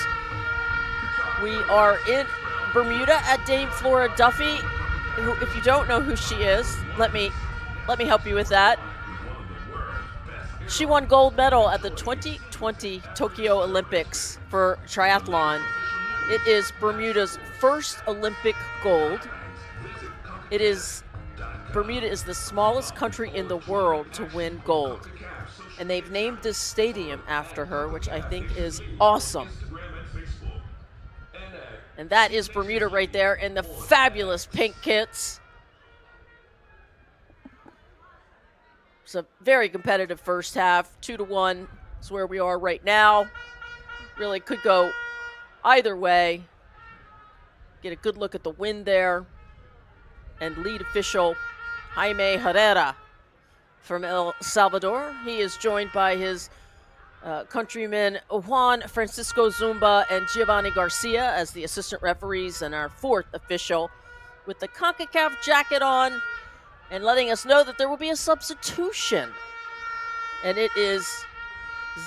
We are in Bermuda at Dame Flora Duffy. Who, if you don't know who she is, let me help you with that. She won gold medal at the 2020 Tokyo Olympics for triathlon. It is Bermuda's first Olympic gold. Bermuda is the smallest country in the world to win gold. And they've named this stadium after her, which I think is awesome. And that is Bermuda right there in the fabulous pink kits. It's a very competitive first half. 2-1 is where we are right now. Really could go either way. Get a good look at the wind there. And lead official Jaime Herrera from El Salvador. He is joined by his countrymen Juan Francisco Zumba and Giovanni Garcia as the assistant referees, and our fourth official with the Concacaf jacket on and letting us know that there will be a substitution. And it is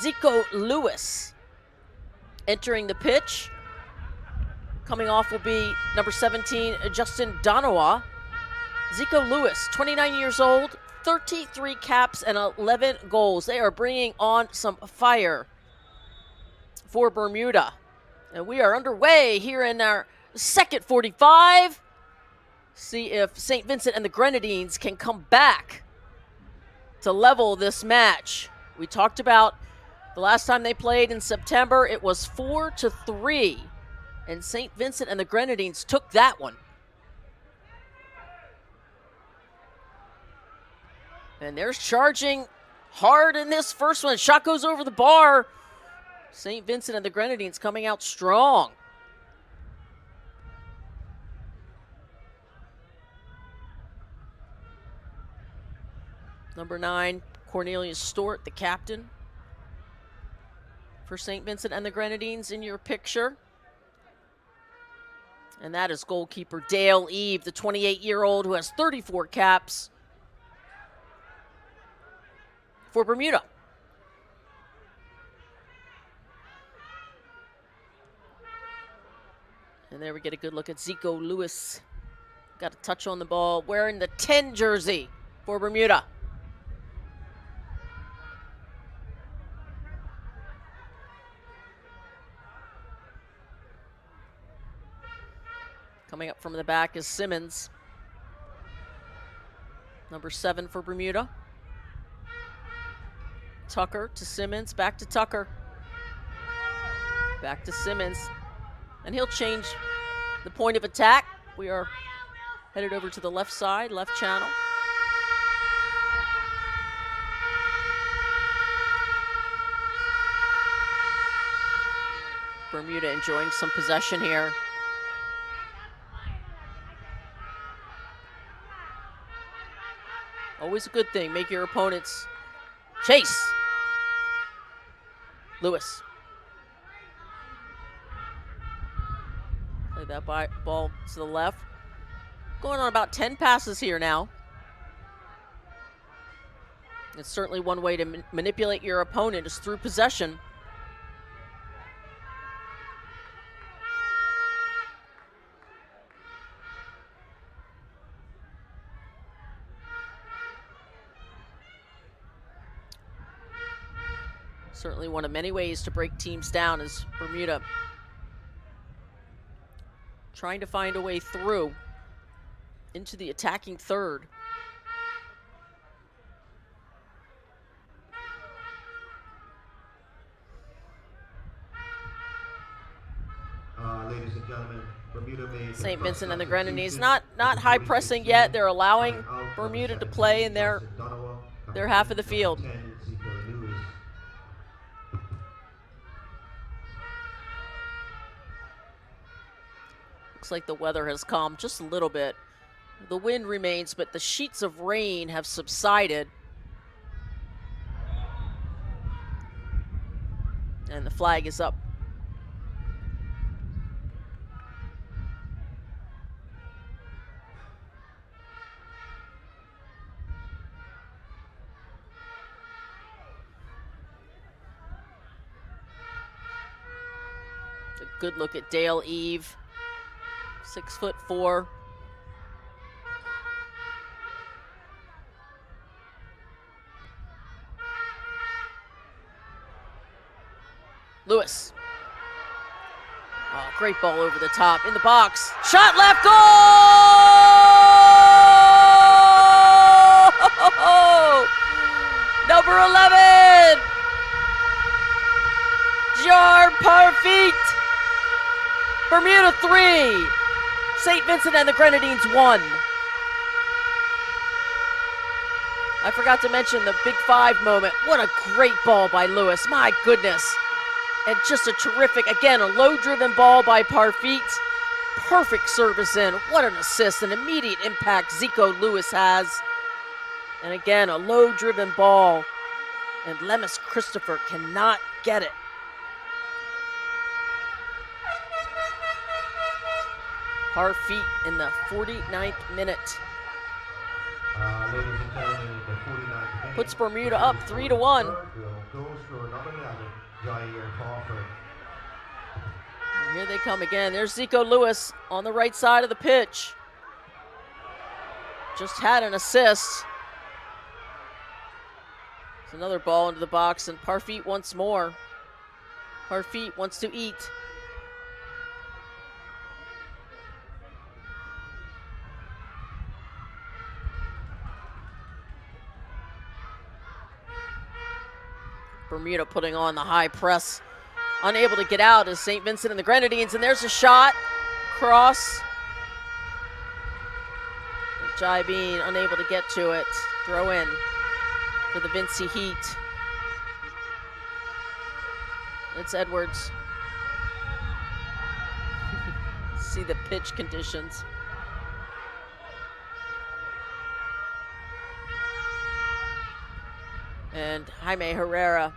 Zico Lewis entering the pitch. Coming off will be number 17, Justin Donowa. Zico Lewis, 29 years old, 33 caps and 11 goals. They are bringing on some fire for Bermuda. And we are underway here in our second 45. See if St. Vincent and the Grenadines can come back to level this match. We talked about the last time they played in September, it was 4-3, and St. Vincent and the Grenadines took that one. And they're charging hard in this first one. Shot goes over the bar. St. Vincent and the Grenadines coming out strong. Number 9, Cornelius Stewart, the captain for St. Vincent and the Grenadines in your picture. And that is goalkeeper Dale Eve, the 28-year-old who has 34 caps for Bermuda. And there we get a good look at Zico Lewis. Got a touch on the ball, wearing the 10 jersey for Bermuda. Coming up from the back is Simmons. Number 7 for Bermuda. Tucker to Simmons, back to Tucker. Back to Simmons. And he'll change the point of attack. We are headed over to the left side, left channel. Bermuda enjoying some possession here. Always a good thing. Make your opponents chase. Lewis. Play that ball to the left. Going on about 10 passes here now. It's certainly one way to manipulate your opponent is through possession. Certainly one of many ways to break teams down is Bermuda trying to find a way through into the attacking third. Ladies and gentlemen, Bermuda made St. Vincent and the Grenadines not high pressing yet. They're allowing Bermuda to play in their half of the field. Looks like the weather has calmed just a little bit. The wind remains, but the sheets of rain have subsided. And the flag is up. A good look at Dale Eve. 6'4". Lewis. Oh, great ball over the top, in the box. Shot left, goal! Number 11, Jar Parfit. Bermuda 3, St. Vincent and the Grenadines 1. I forgot to mention the Big 5 moment. What a great ball by Lewis, my goodness. And just a terrific, again, a low-driven ball by Parfit. Perfect service in. What an assist, an immediate impact Zico Lewis has. And again, a low-driven ball. And Lemus Christopher cannot get it. Parfit in the 49th minute. Ladies and gentlemen, the 49th minute. Puts Bermuda up 3-1. And here they come again. There's Zico Lewis on the right side of the pitch. Just had an assist. It's another ball into the box, and Parfit once more. Parfit wants to eat. Bermuda putting on the high press. Unable to get out is St. Vincent and the Grenadines, and there's a shot. Cross. Jai Bean unable to get to it. Throw in for the Vincy Heat. It's Edwards. See the pitch conditions. And Jaime Herrera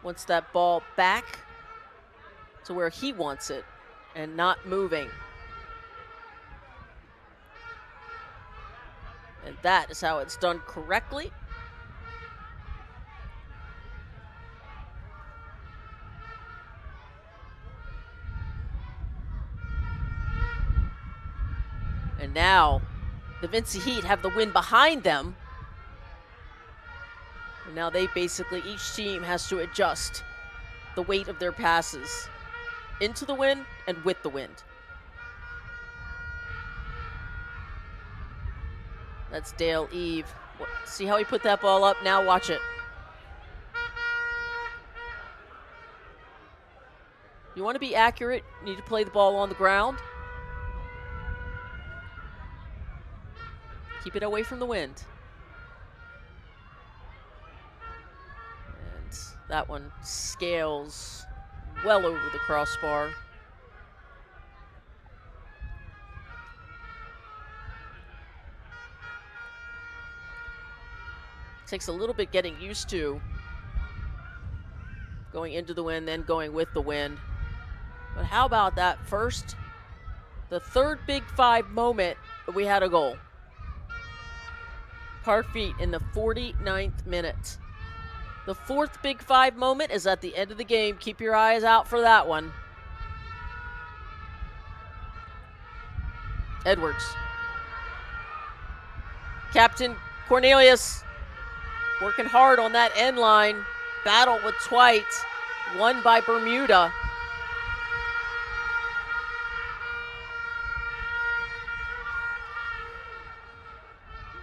wants that ball back to where he wants it and not moving. And that is how it's done correctly. And now the Vincy Heat have the wind behind them. And now they basically, each team has to adjust the weight of their passes into the wind and with the wind. That's Dale Eve. See how he put that ball up? Now watch it. You want to be accurate, you need to play the ball on the ground. Keep it away from the wind. And that one scales well over the crossbar. Takes a little bit getting used to going into the wind, then going with the wind. But how about that first, the third Big Five moment, we had a goal. Par feet in the 49th minute. The fourth Big Five moment is at the end of the game. Keep your eyes out for that one. Edwards. Captain Cornelius working hard on that end line. Battle with Twite. Won by Bermuda.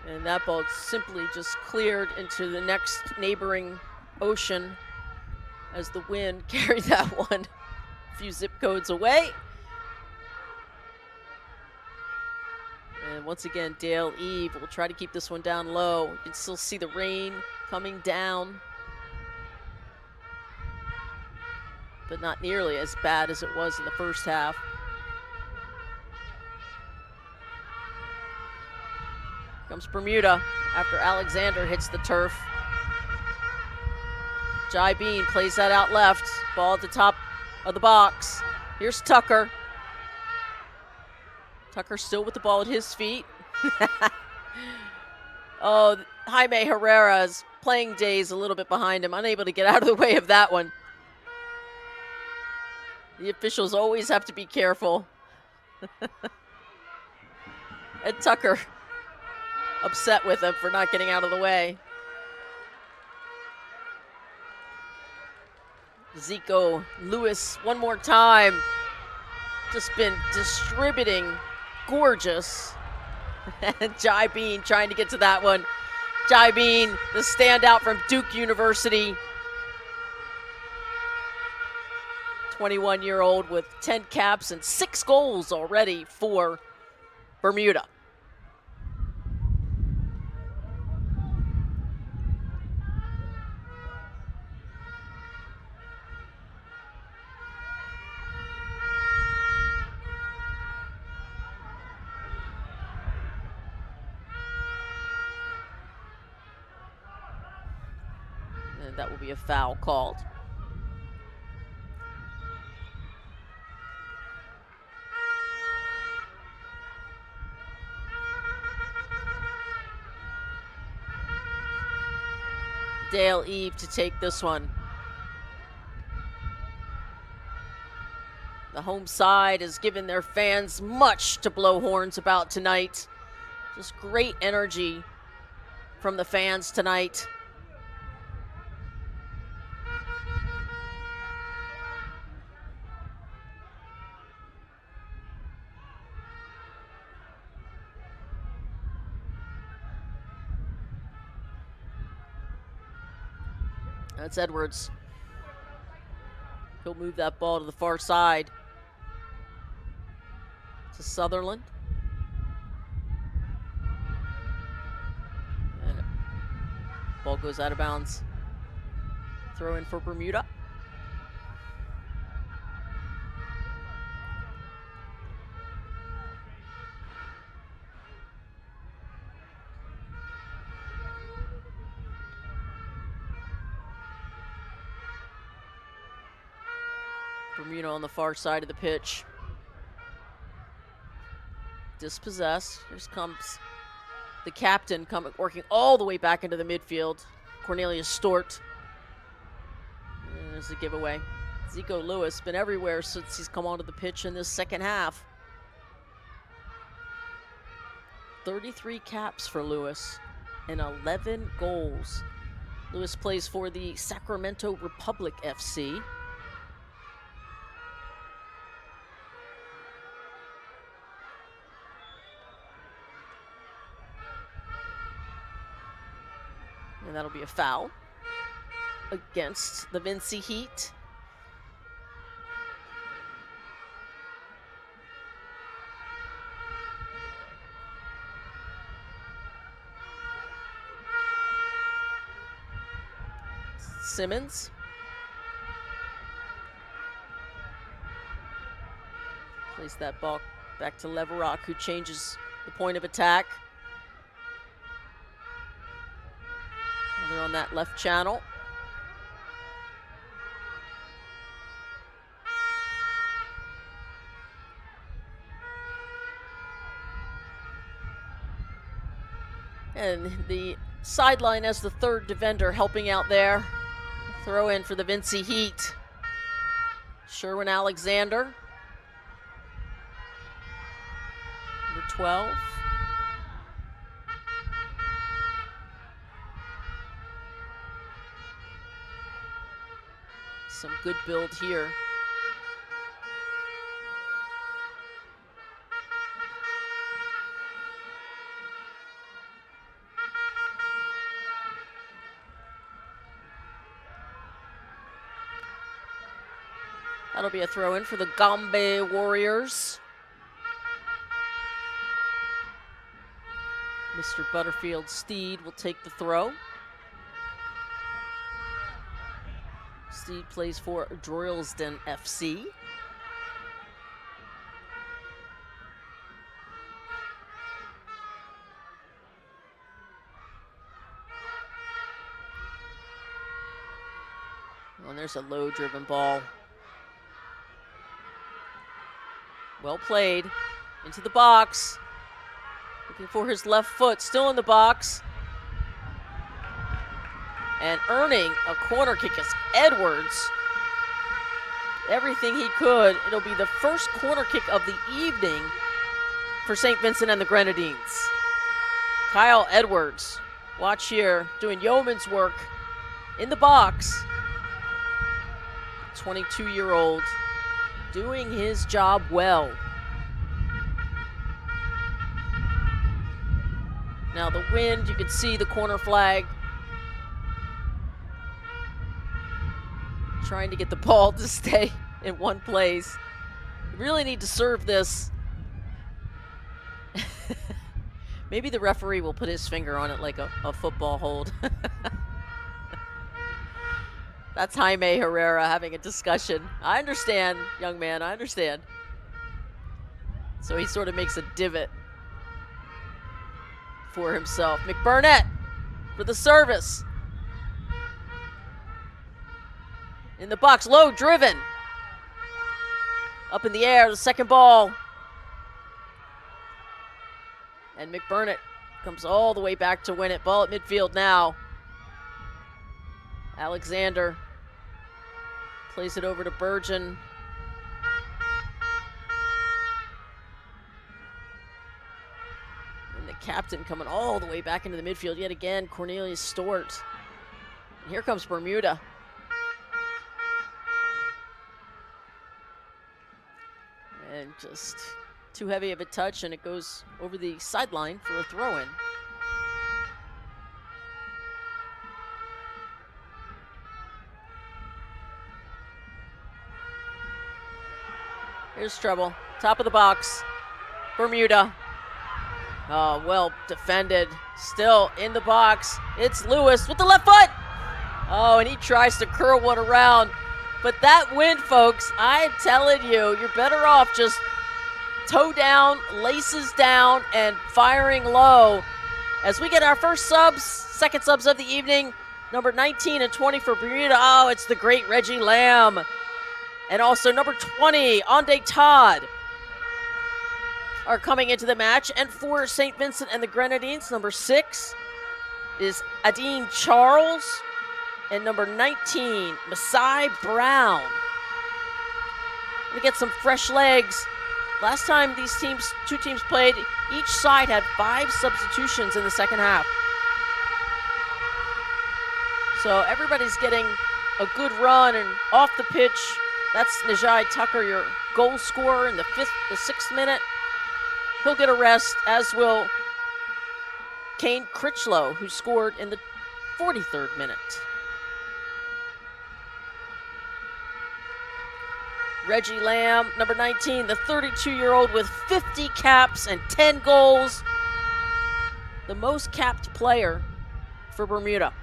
And that ball simply just cleared into the next neighboring ocean as the wind carried that one a few zip codes away. And once again, Dale Eve will try to keep this one down low. You can still see the rain coming down, but not nearly as bad as it was in the first half. Comes Bermuda after Alexander hits the turf. Jai Bean plays that out left. Ball at the top of the box. Here's Tucker. Tucker still with the ball at his feet. Oh, Jaime Herrera's playing days a little bit behind him, unable to get out of the way of that one. The officials always have to be careful. And Tucker upset with him for not getting out of the way. Zico Lewis one more time. Just been distributing gorgeous. And Jai Bean trying to get to that one. Jai Bean, the standout from Duke University. 21-year-old with 10 caps and 6 goals already for Bermuda. And that will be a foul called. Dale Eve to take this one. The home side has given their fans much to blow horns about tonight. Just great energy from the fans tonight. That's Edwards. He'll move that ball to the far side. To Sutherland. And ball goes out of bounds. Throw in for Bermuda. Bermuda on the far side of the pitch. Dispossessed. Here comes the captain working all the way back into the midfield. Cornelius Stort. And there's a giveaway. Zico Lewis been everywhere since he's come onto the pitch in this second half. 33 caps for Lewis and 11 goals. Lewis plays for the Sacramento Republic FC. And that'll be a foul against the Vincy Heat. Simmons. Place that ball back to Leverock, who changes the point of attack. They're on that left channel. And the sideline as the third defender helping out there. Throw in for the Vincy Heat. Sherwin Alexander. Number 12. Some good build here. That'll be a throw in for the Gombe Warriors. Mr. Butterfield Steed will take the throw. Steed plays for Droylsden FC. Oh, and there's a low-driven ball. Well played. Into the box. Looking for his left foot. Still in the box. And earning a corner kick is Edwards. Everything he could. It'll be the first corner kick of the evening for St. Vincent and the Grenadines. Kyle Edwards, watch here, doing yeoman's work in the box. 22-year-old, doing his job well. Now the wind, you can see the corner flag. Trying to get the ball to stay in one place. You really need to serve this. Maybe the referee will put his finger on it like a football hold. That's Jaime Herrera having a discussion. I understand, young man, I understand. So he sort of makes a divot for himself. McBurnett for the service. In the box, low, driven. Up in the air, the second ball. And McBurnett comes all the way back to win it. Ball at midfield now. Alexander plays it over to Burgeon. And the captain coming all the way back into the midfield yet again, Cornelius Stort. And here comes Bermuda. And just too heavy of a touch, and it goes over the sideline for a throw-in. Here's trouble. Top of the box. Bermuda. Oh, well defended. Still in the box. It's Lewis with the left foot. Oh, and he tries to curl one around. But that wind, folks, I'm telling you, you're better off just toe down, laces down, and firing low. As we get our first subs, second subs of the evening, number 19 and 20 for Bermuda. Oh, it's the great Reggie Lamb. And also number 20, Ande Todd, are coming into the match. And for St. Vincent and the Grenadines, number 6 is Adine Charles. And number 19, Masai Brown. We get some fresh legs. Last time these two teams played, each side had 5 substitutions in the second half. So everybody's getting a good run and off the pitch. That's Najai Tucker, your goal scorer in the 6th minute. He'll get a rest, as will Kane Critchlow, who scored in the 43rd minute. Reggie Lamb, number 19, the 32-year-old with 50 caps and 10 goals. The most capped player for Bermuda.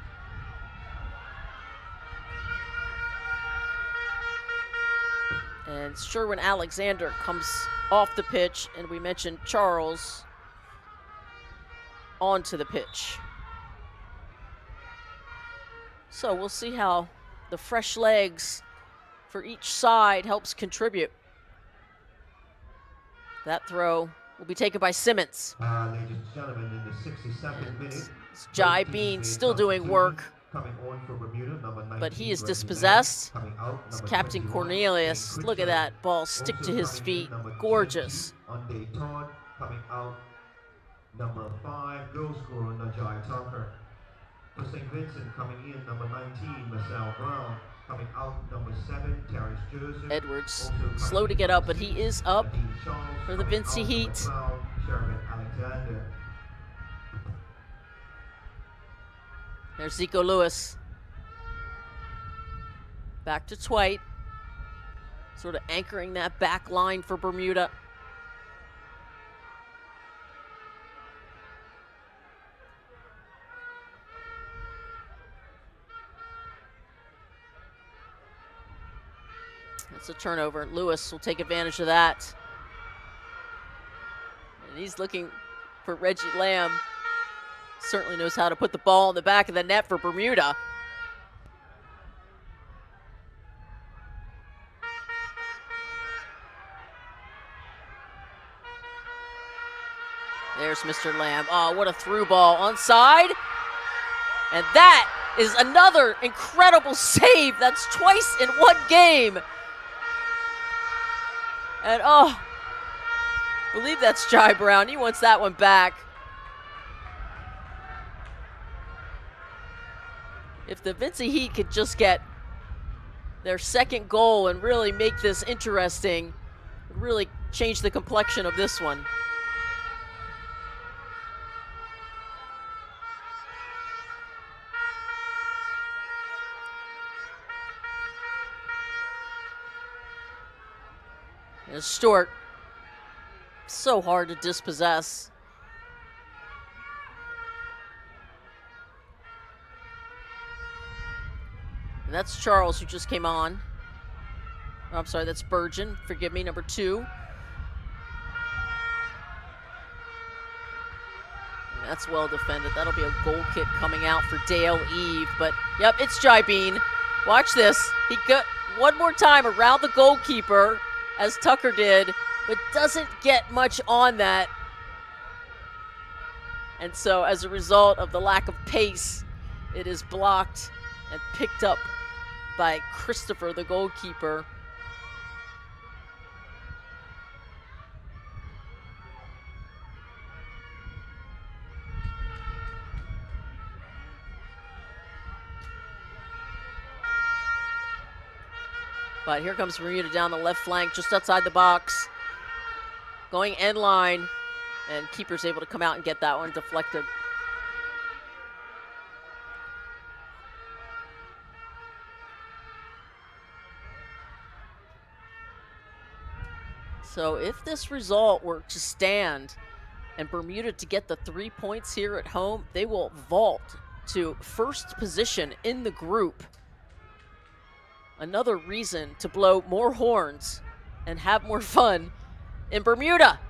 And Sherwin Alexander comes off the pitch, and we mentioned Charles onto the pitch. So we'll see how the fresh legs for each side helps contribute. That throw will be taken by Simmons. Ladies and gentlemen, in the 62nd minute, Jai Bean still doing work, coming on for Bermuda, number 19, but he is Reggie dispossessed. Lamb. Coming out, It's number Captain 21, Cornelius. Kane Look at Critchlow. that ball stick Also to his coming feet. in, number Gorgeous. 20, Ande Todd. Coming out, number 5, goal scorer Najai Tucker. For St. Vincent, coming in, number 19, Marcel Brown. Coming out, number 7, Terrence Joseph. Edwards Also slow to coming get in, up, but he is up Adine Charles. for the Coming Vincy out, Heat. number 12, Sherwin Alexander. There's Zico Lewis. Back to Twite. Sort of anchoring that back line for Bermuda. That's a turnover. Lewis will take advantage of that. And he's looking for Reggie Lamb. Certainly knows how to put the ball in the back of the net for Bermuda. There's Mr. Lamb. Oh, what a through ball. Onside. And that is another incredible save. That's twice in one game. And oh, I believe that's Jai Brown. He wants that one back. If the Vincy Heat could just get their second goal and really make this interesting, it would really change the complexion of this one. And Stewart, so hard to dispossess. And that's Charles, who just came on. Oh, I'm sorry, that's Burgeon. Forgive me, number 2. And that's well defended. That'll be a goal kick coming out for Dale Eve. But, yep, it's Jai Bean. Watch this. He got one more time around the goalkeeper, as Tucker did, but doesn't get much on that. And so, as a result of the lack of pace, it is blocked and picked up by Christopher, the goalkeeper. But here comes Bermuda down the left flank, just outside the box. Going end line, and keeper's able to come out and get that one deflected. So if this result were to stand and Bermuda to get the 3 points here at home, they will vault to first position in the group. Another reason to blow more horns and have more fun in Bermuda.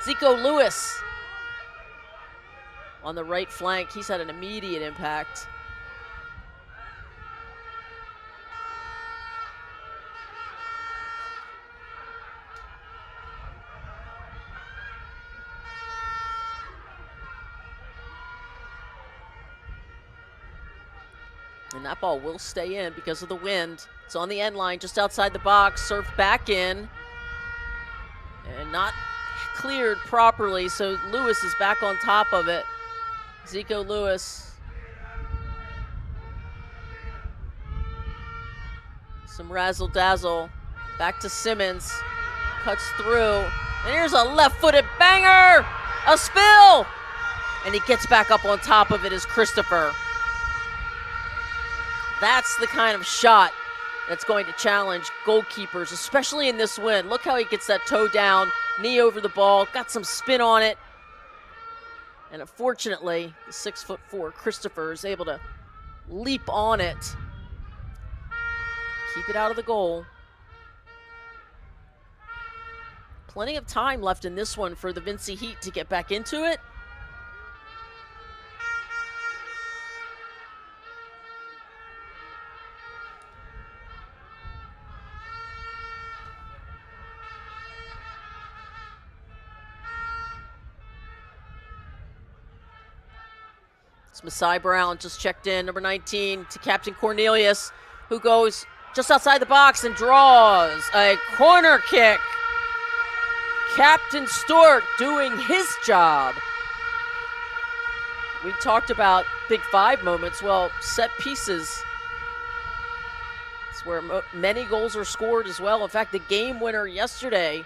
Zico Lewis on the right flank. He's had an immediate impact. And that ball will stay in because of the wind. It's on the end line, just outside the box, served back in. And not cleared properly, so Lewis is back on top of it. Zico Lewis. Some razzle-dazzle. Back to Simmons. Cuts through. And here's a left-footed banger! A spill! And he gets back up on top of it as Christopher. That's the kind of shot that's going to challenge goalkeepers, especially in this wind. Look how he gets that toe down, knee over the ball, got some spin on it. And unfortunately, the 6'4" Christopher is able to leap on it. Keep it out of the goal. Plenty of time left in this one for the Vincy Heat to get back into it. It's Masai Brown just checked in, number 19, to Captain Cornelius, who goes just outside the box and draws a corner kick. Captain Stewart doing his job. We talked about Big Five moments. Well, set pieces. It's where many goals are scored as well. In fact, the game winner yesterday,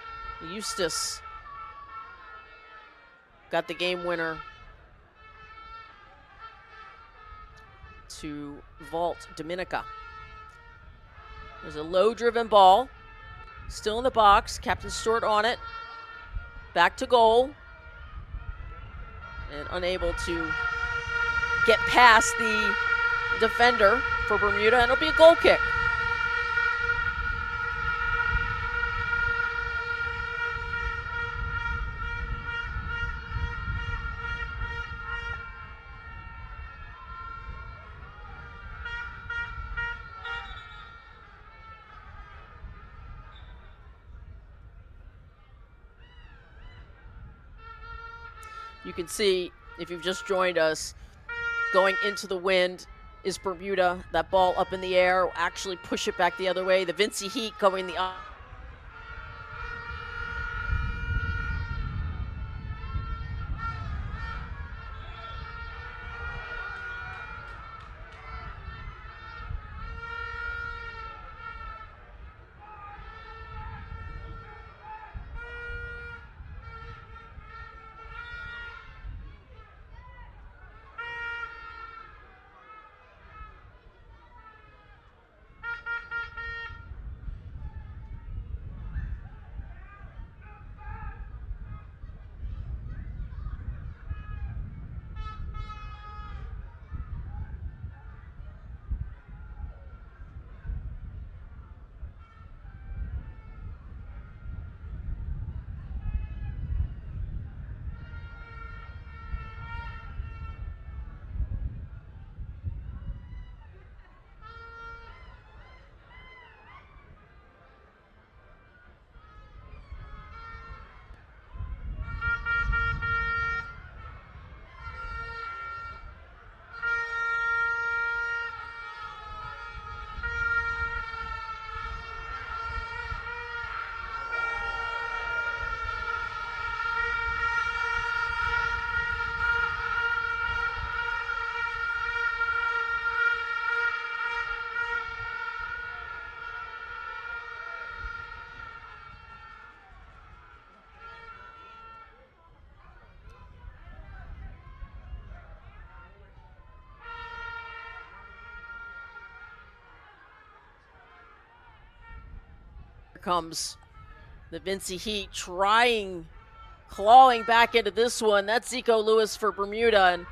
Eustace got the game winner to vault Dominica. There's a low-driven ball. Still in the box. Captain Stewart on it. Back to goal. And unable to get past the defender for Bermuda. And it'll be a goal kick. You can see, if you've just joined us, going into the wind is Bermuda. That ball up in the air will actually push it back the other way. The Vincy Heat going the other. Comes The Vincy Heat clawing back into this one. That's Zico Lewis for Bermuda, and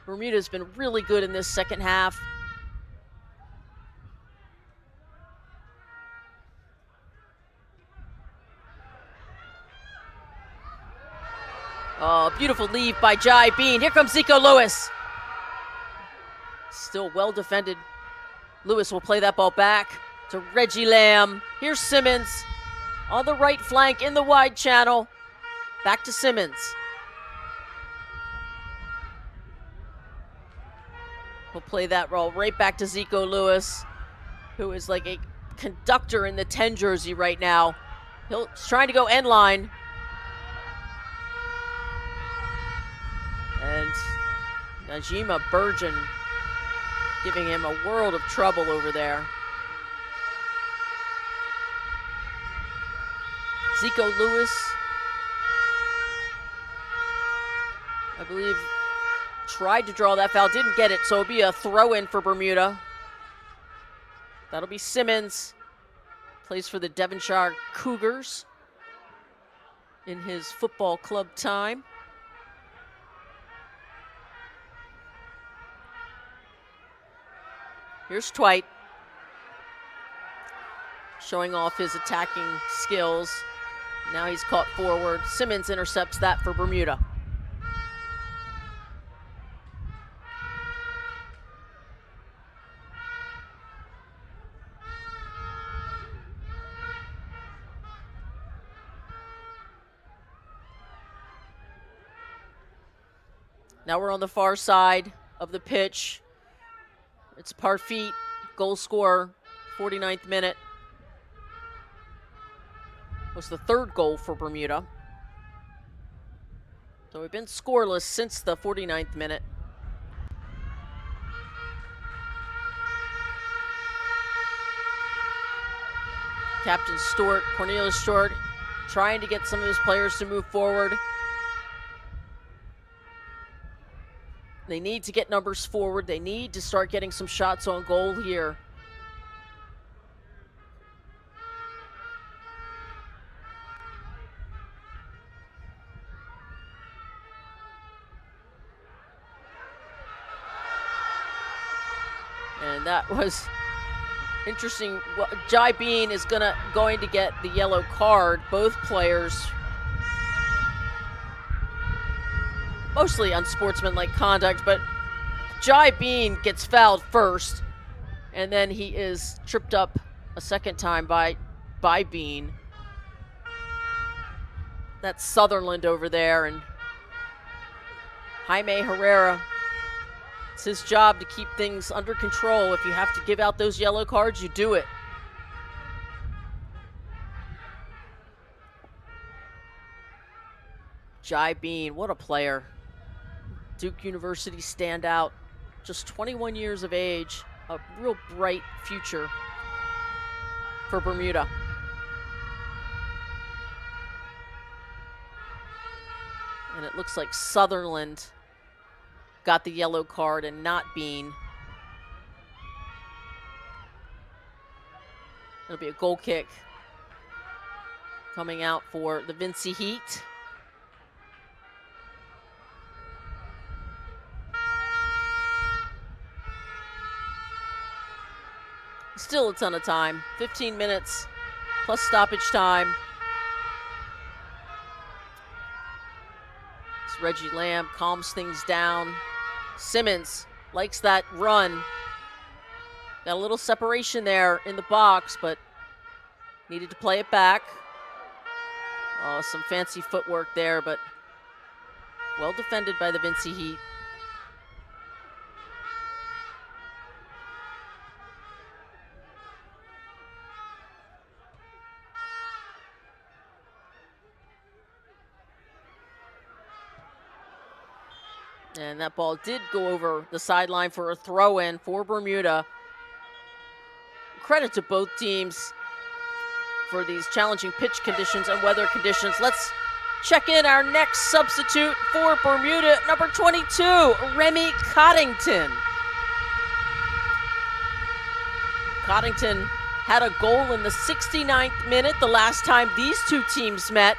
Bermuda's been really good in this second half. Oh, beautiful leave by Jai Bean. Here comes Zico Lewis. Still well defended. Lewis will play that ball back to Reggie Lamb. Here's Simmons on the right flank in the wide channel. Back to Simmons. He'll play that roll right back to Zico Lewis, who is like a conductor in the 10 jersey right now. He's trying to go end line. And Najima Burgeon giving him a world of trouble over there. Zico Lewis, I believe, tried to draw that foul, didn't get it, so it'll be a throw-in for Bermuda. That'll be Simmons, plays for the Devonshire Cougars in his football club time. Here's Twite, showing off his attacking skills. Now he's caught forward. Simmons intercepts that for Bermuda. Now we're on the far side of the pitch. It's Parfit, goal scorer, 49th minute. Was the third goal for Bermuda. So we've been scoreless since the 49th minute. Captain Stewart, Cornelius Stewart, trying to get some of his players to move forward. They need to get numbers forward. They need to start getting some shots on goal here. And that was interesting. Jai Bean is going to get the yellow card. Both players mostly unsportsmanlike conduct, but Jai Bean gets fouled first, and then he is tripped up a second time by Bean. That's Sutherland over there, and Jaime Herrera. It's his job to keep things under control. If you have to give out those yellow cards, you do it. Jai Bean, what a player. Duke University standout, just 21 years of age, a real bright future for Bermuda. And it looks like Sutherland got the yellow card and not Bean. It'll be a goal kick coming out for the Vincy Heat. Still a ton of time, 15 minutes plus stoppage time. As Reggie Lamb calms things down. Simmons likes that run. Got a little separation there in the box, but needed to play it back. Oh, some fancy footwork there, but well defended by the Vincy Heat. And that ball did go over the sideline for a throw-in for Bermuda. Credit to both teams for these challenging pitch conditions and weather conditions. Let's check in our next substitute for Bermuda, number 22, Remy Coddington. Coddington had a goal in the 69th minute the last time these two teams met.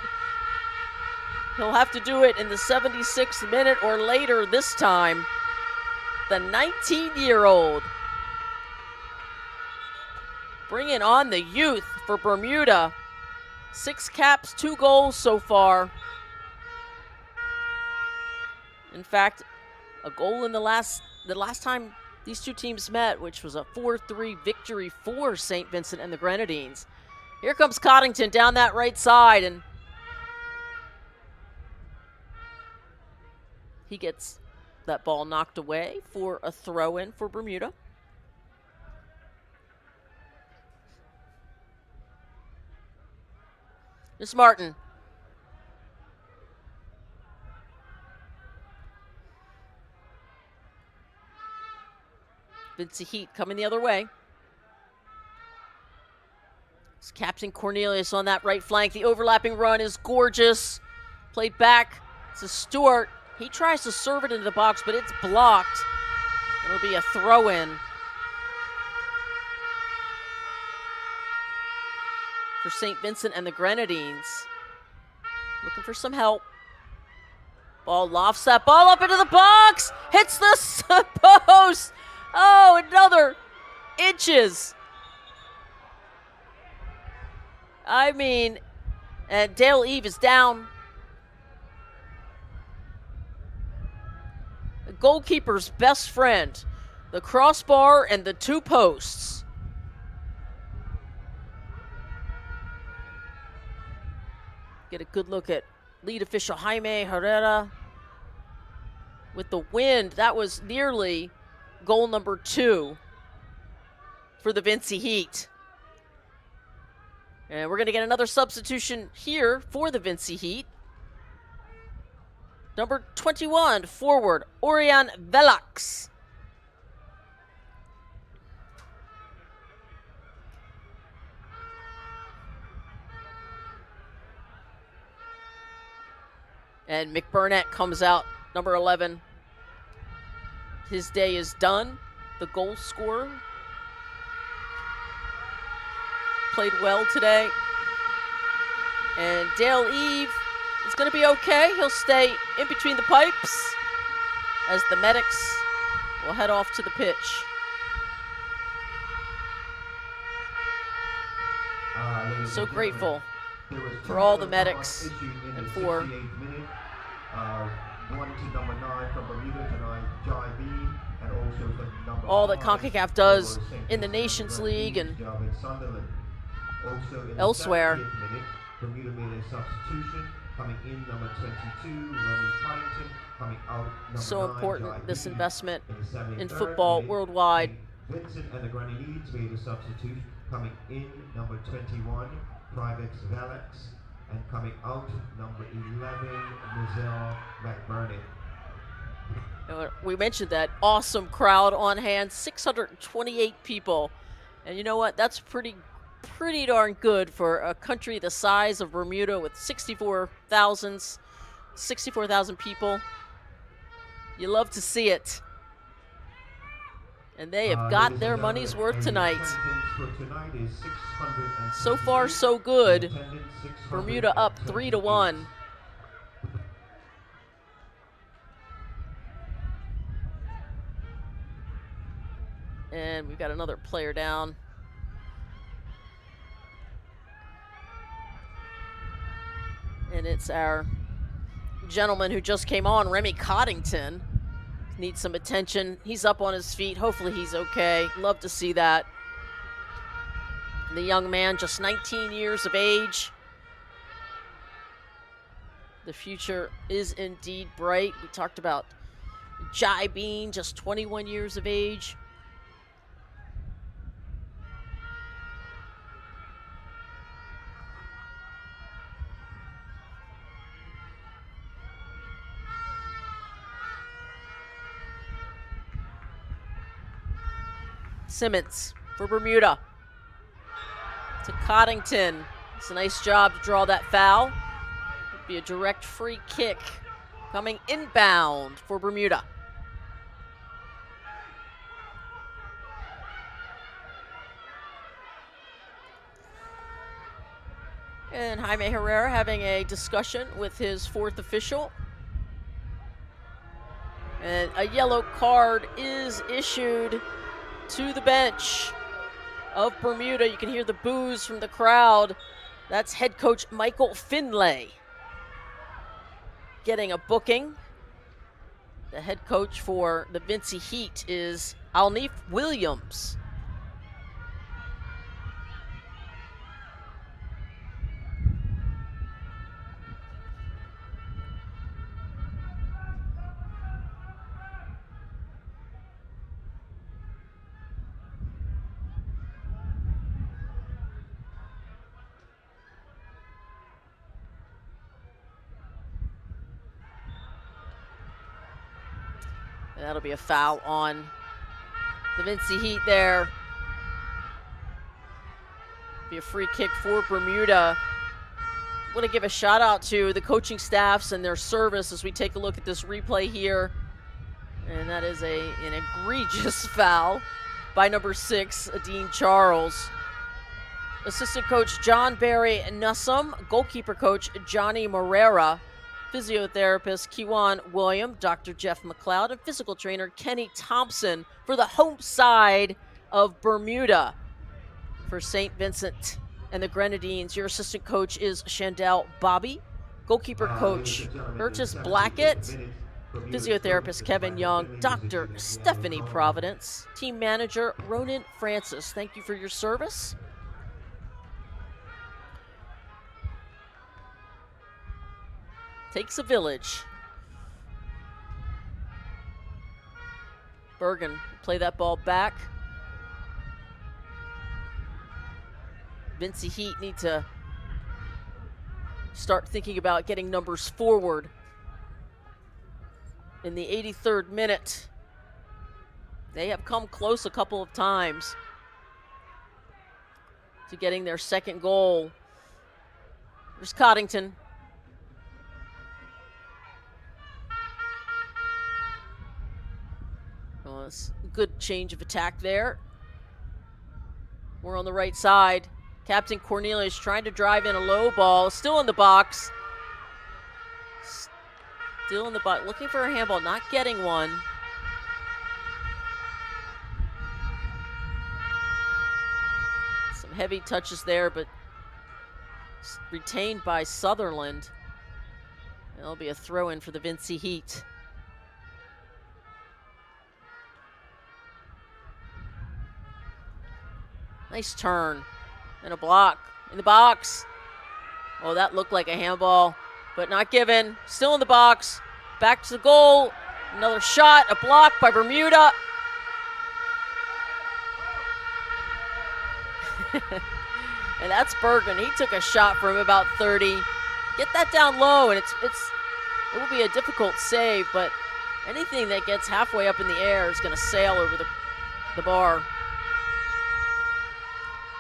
He'll have to do it in the 76th minute or later this time. The 19-year-old bringing on the youth for Bermuda. 6 caps, 2 goals so far. In fact, a goal in the last time these two teams met, which was a 4-3 victory for St. Vincent and the Grenadines. Here comes Coddington down that right side, and he gets that ball knocked away for a throw-in for Bermuda. Miss Martin. Vincent Heat coming the other way. It's Captain Cornelius on that right flank. The overlapping run is gorgeous. Played back to Stewart. He tries to serve it into the box, but it's blocked. It'll be a throw-in for St. Vincent and the Grenadines. Looking for some help. Ball lofts that ball up into the box. Hits the post. Oh, another inches. I mean, and Dale Eve is down. The goalkeeper's best friend. The crossbar and the 2 posts. Get a good look at lead official Jaime Herrera. With the wind, that was nearly goal number 2 for the Vincy Heat. And we're going to get another substitution here for the Vincy Heat. Number 21, forward, Orion Velax. And McBurnett comes out, number 11. His day is done. The goal scorer played well today. And Dale Eve is going to be okay. He'll stay in between the pipes as the medics will head off to the pitch. So grateful for all the medics and for all that Concacaf does in the Nations League and elsewhere. Bermuda made a substitution. Coming in, number 22, Romy Coddington. Coming out, number So 9, important, this investment in 73rd football minute. worldwide. Vincent and the Grenadines made a substitution. Coming in, number 21, Privex Valex. And coming out, number 11, Mizelle McBurnett. We mentioned that awesome crowd on hand, 628 people. And you know what? That's pretty darn good for a country the size of Bermuda with 64,000 people. You love to see it. And they have got their money's worth tonight. So far, so good. Bermuda up 3-1. And we've got another player down. And it's our gentleman who just came on, Remy Coddington. Needs some attention. He's up on his feet. Hopefully he's okay. Love to see that. And the young man, just 19 years of age. The future is indeed bright. We talked about Jai Bean, just 21 years of age. Simmons for Bermuda. To Coddington. It's a nice job to draw that foul. It'd be a direct free kick coming inbound for Bermuda. And Jaime Herrera having a discussion with his fourth official. And a yellow card is issued to the bench of Bermuda. You can hear the boos from the crowd. That's head coach Michael Finlay getting a booking. The head coach for the Vincy Heat is Alneef Williams. And that'll be a foul on the Vincy Heat there. Be a free kick for Bermuda. I want to give a shout out to the coaching staffs and their service as we take a look at this replay here. And that is an egregious foul by number 6, Dean Charles. Assistant coach John Barry Nussum, goalkeeper coach Johnny Morera, physiotherapist Kiwan William, Dr. Jeff McLeod, and physical trainer Kenny Thompson for the home side of Bermuda. For St. Vincent and the Grenadines, your assistant coach is Chandel Bobby, goalkeeper coach Urtis Blackett, physiotherapist Kevin Young, Dr. Stephanie Providence, team manager Ronan Francis. Thank you for your service. Takes a village. Bergen play that ball back. Vincy Heat need to start thinking about getting numbers forward. In the 83rd minute, they have come close a couple of times to getting their second goal. There's Coddington. Well, it's a good change of attack there. We're on the right side. Captain Cornelius trying to drive in a low ball. Still in the box. Still in the box. Looking for a handball. Not getting one. Some heavy touches there, but retained by Sutherland. It'll be a throw-in for the Vincy Heat. Nice turn. And a block in the box. Oh, that looked like a handball, but not given. Still in the box. Back to the goal. Another shot. A block by Bermuda. And that's Bergen. He took a shot from about 30. Get that down low, and it will be a difficult save, but anything that gets halfway up in the air is going to sail over the bar.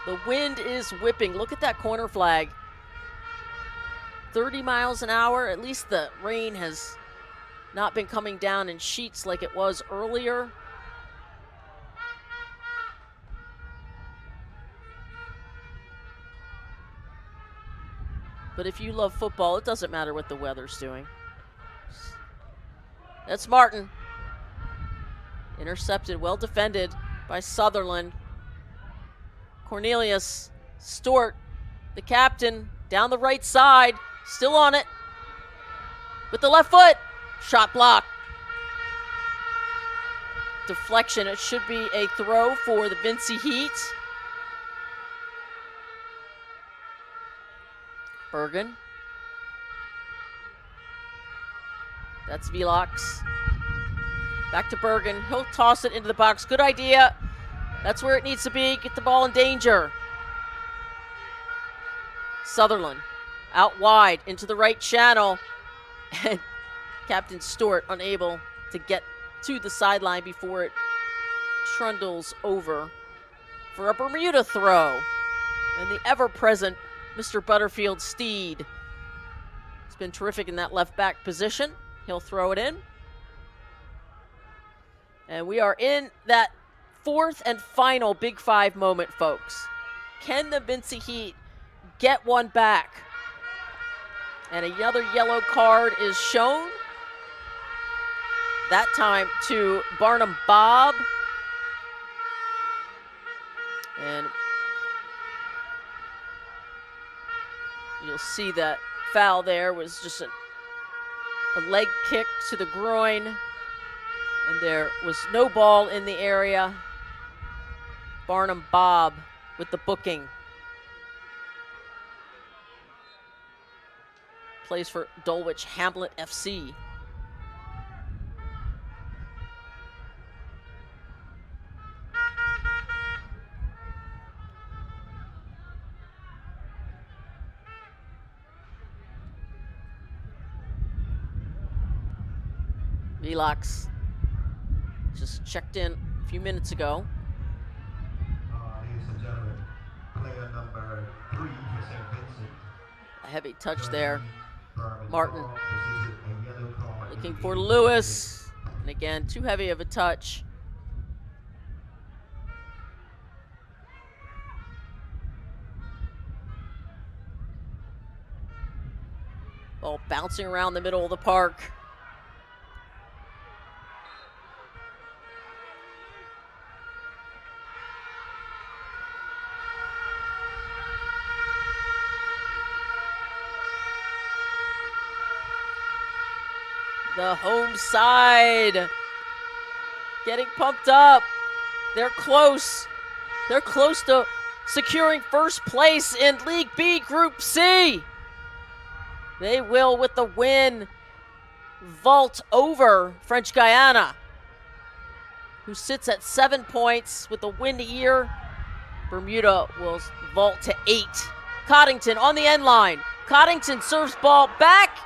The wind is whipping. Look at that corner flag. 30 miles an hour. At least the rain has not been coming down in sheets like it was earlier. But if you love football, it doesn't matter what the weather's doing. That's Martin. Intercepted, well defended by Sutherland. Cornelius, Stewart, the captain, down the right side, still on it. With the left foot, shot block. Deflection, it should be a throw for the Vincy Heat. Bergen. That's Velox. Back to Bergen, he'll toss it into the box, good idea. That's where it needs to be. Get the ball in danger. Sutherland out wide into the right channel. And Captain Stewart unable to get to the sideline before it trundles over for a Bermuda throw. And the ever-present Mr. Butterfield Steed has been terrific in that left back position. He'll throw it in. And we are in that fourth and final Big Five moment, folks. Can the Vincy Heat get one back And another yellow card is shown. That time to Barnum Bob. And you'll see that foul there was just a leg kick to the groin. And there was no ball in the area. Barnum Bob with the booking. Plays for Dulwich Hamlet FC. Velox just checked in a few minutes ago. Ladies and gentlemen, player number 3 for St. Vincent. A heavy touch there. Martin Looking looking for Lewis. And again, too heavy of a touch. Ball bouncing around the middle of the park. The home side getting pumped up. They're close. They're close to securing first place in League B Group C. They will, with the win, vault over French Guiana, who sits at 7 points with a win here. Bermuda will vault to 8. Coddington on the end line. Coddington serves ball back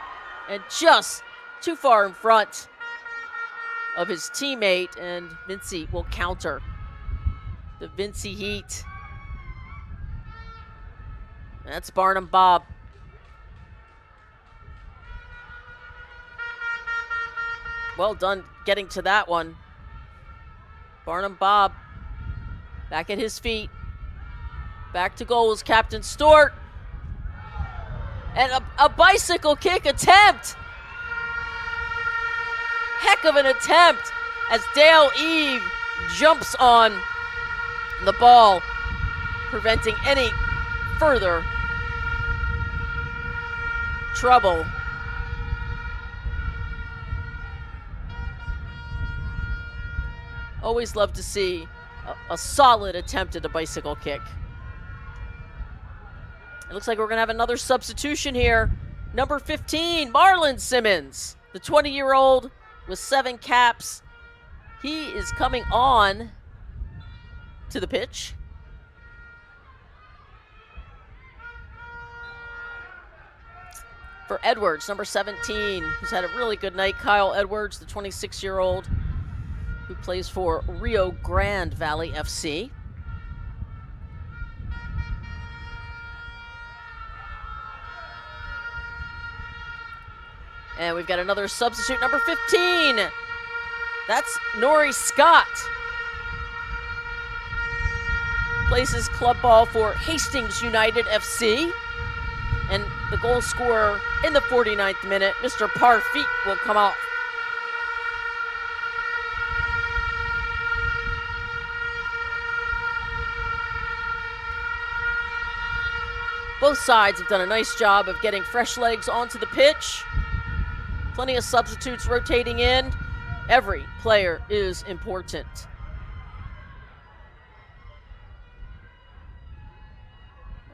and just too far in front of his teammate, and Vincey will counter. The Vincey Heat. That's Barnum Bob. Well done getting to that one. Barnum Bob back at his feet. Back to goal is Captain Stewart. And a bicycle kick attempt. Heck of an attempt as Dale Eve jumps on the ball, preventing any further trouble. Always love to see a solid attempt at a bicycle kick. It looks like we're going to have another substitution here. Number 15, Marlon Simmons, the 20-year-old with 7 caps. He is coming on to the pitch. For Edwards, number 17, who's had a really good night, Kyle Edwards, the 26-year-old who plays for Rio Grande Valley FC. And we've got another substitute, number 15. That's Nori Scott. Plays his club ball for Hastings United FC. And the goal scorer in the 49th minute, Mr. Parfit, will come off. Both sides have done a nice job of getting fresh legs onto the pitch. Plenty of substitutes rotating in. Every player is important.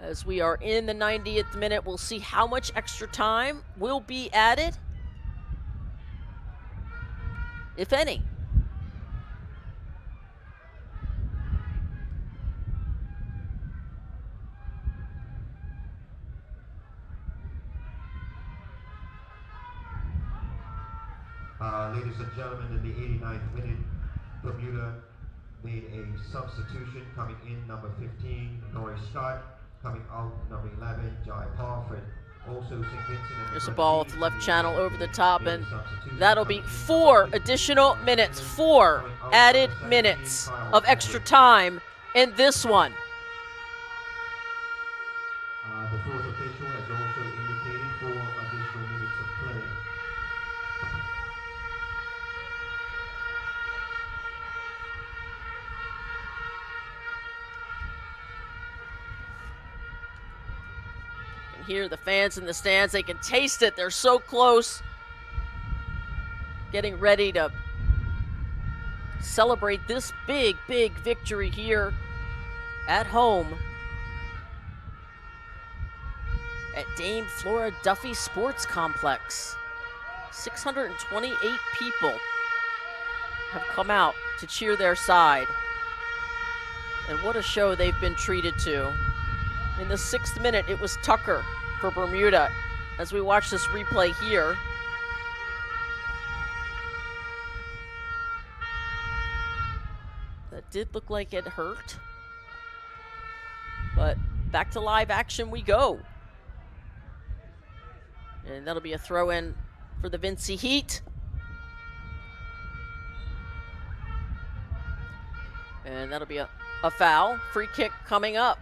As we are in the 90th minute, we'll see how much extra time will be added, if any. Ladies and gentlemen, in the 89th minute, Bermuda made a substitution. Coming in, number 15, Nori Scott. Coming out, number 11, Jai Parfit. Also, St. Vincent. There's a ball with the left channel over the top, and that'll be 4 additional minutes, 4 added minutes of extra time in this one. The fourth official has also indicated 4 additional hear the fans in the stands. They can taste it. They're so close. Getting ready to celebrate this big, big victory here at home at Dame Flora Duffy Sports Complex. 628 people have come out to cheer their side. And what a show they've been treated to. In the 6th minute, it was Tucker for Bermuda. As we watch this replay here, that did look like it hurt. But back to live action we go. And that'll be a throw in for the Vincy Heat. And that'll be a foul. Free kick coming up.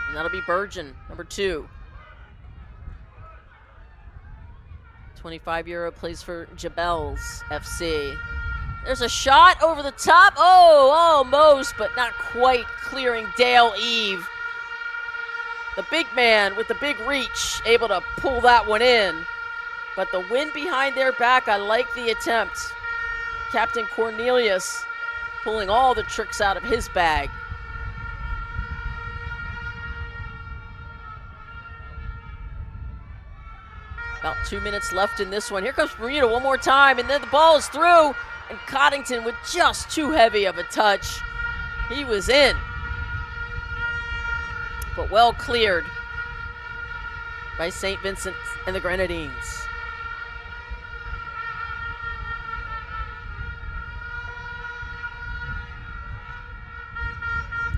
And that'll be Bergen, number 2. 25-year-old plays for Jebels FC. There's a shot over the top. Oh, almost, but not quite clearing Dale Eve. The big man with the big reach, able to pull that one in. But the wind behind their back, I like the attempt. Captain Cornelius pulling all the tricks out of his bag. About 2 minutes left in this one. Here comes Bermuda one more time, and then the ball is through. And Coddington with just too heavy of a touch. He was in. But well cleared by St. Vincent and the Grenadines.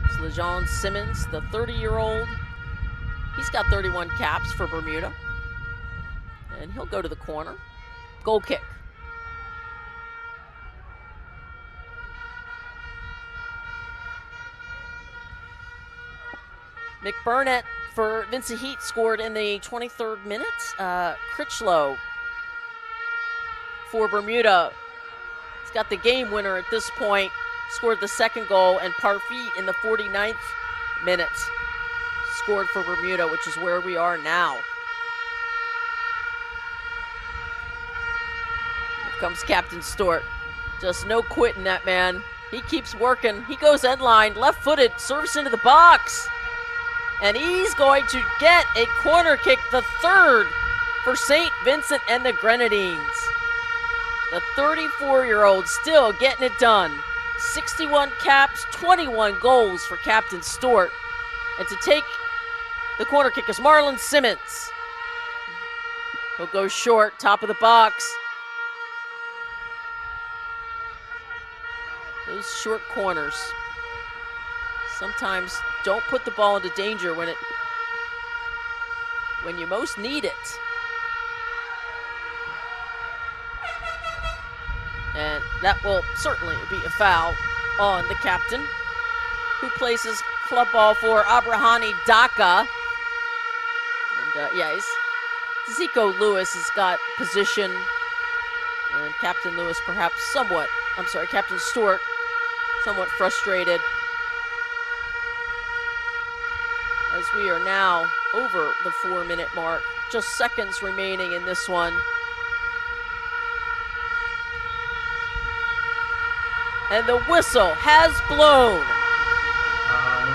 It's LeJean Simmons, the 30-year-old. He's got 31 caps for Bermuda. And he'll go to the corner. Goal kick. McBurnett for Vincent Heat scored in the 23rd minute. Critchlow for Bermuda. He's got the game winner at this point. Scored the second goal, and Parfit in the 49th minute scored for Bermuda, which is where we are now. Here comes Captain Stewart. Just no quitting that man. He keeps working. He goes end line, left-footed, serves into the box. And he's going to get a corner kick, the 3rd for St. Vincent and the Grenadines. The 34-year-old still getting it done. 61 caps, 21 goals for Captain Stewart. And to take the corner kick is Marlon Simmons. He'll go short, top of the box. Those short corners sometimes don't put the ball into danger when you most need it. And that will certainly be a foul on the captain, who places club ball for Abrahani Daka. And Zico Lewis has got position, and Captain Stewart somewhat frustrated, as we are now over the 4-minute mark. Just seconds remaining in this one. And the whistle has blown.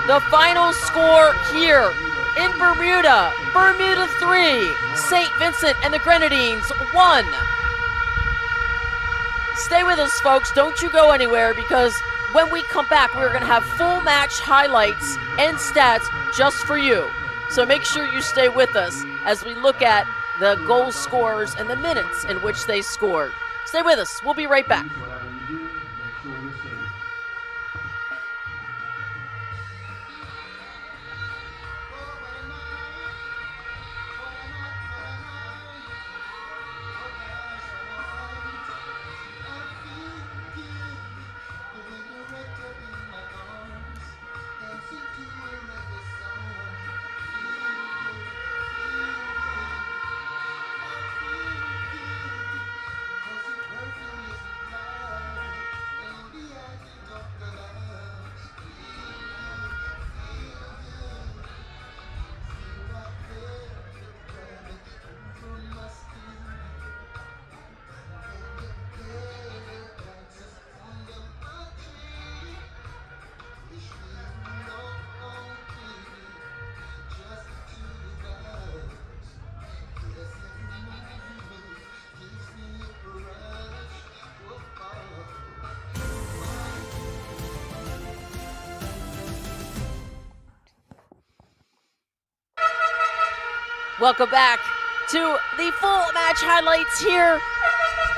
The final score here in Bermuda. Bermuda 3, St. Vincent and the Grenadines 1. Stay with us, folks. Don't you go anywhere, because when we come back, we're going to have full match highlights and stats just for you. So make sure you stay with us as we look at the goal scorers and the minutes in which they scored. Stay with us. We'll be right back. Welcome back to the full match highlights here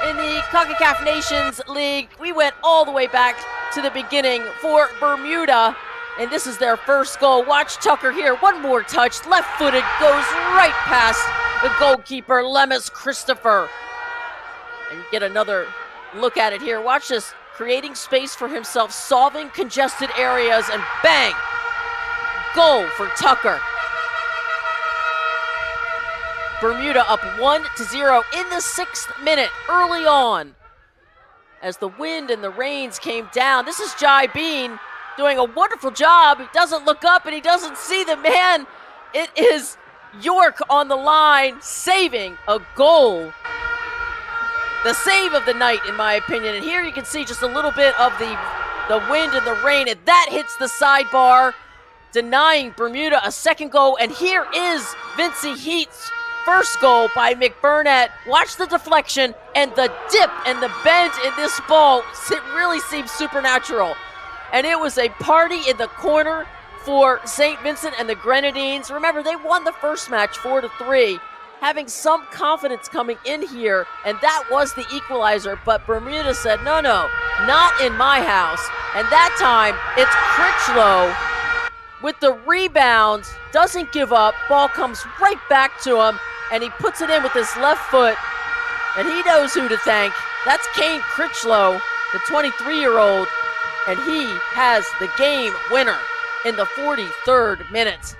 in the Concacaf Nations League. We went all the way back to the beginning for Bermuda, and this is their first goal. Watch Tucker here, one more touch, left-footed, goes right past the goalkeeper, Lemus Christopher. And you get another look at it here. Watch this, creating space for himself, solving congested areas, and bang! Goal for Tucker. Bermuda up 1-0 in the 6th minute, early on. As the wind and the rains came down, this is Jai Bean doing a wonderful job. He doesn't look up and he doesn't see the man. It is York on the line, saving a goal. The save of the night, in my opinion. And here you can see just a little bit of the wind and the rain, and that hits the sidebar, denying Bermuda a second goal. And here is Vincey Heat's first goal by McBurnett. Watch the deflection and the dip and the bend in this ball. It really seems supernatural. And it was a party in the corner for St. Vincent and the Grenadines. Remember, they won the first match 4-3, having some confidence coming in here, and that was the equalizer. But Bermuda said, no, not in my house. And that time, it's Critchlow with the rebound, doesn't give up, ball comes right back to him, and he puts it in with his left foot, and he knows who to thank. That's Kane Critchlow, the 23-year-old, and he has the game winner in the 43rd minute.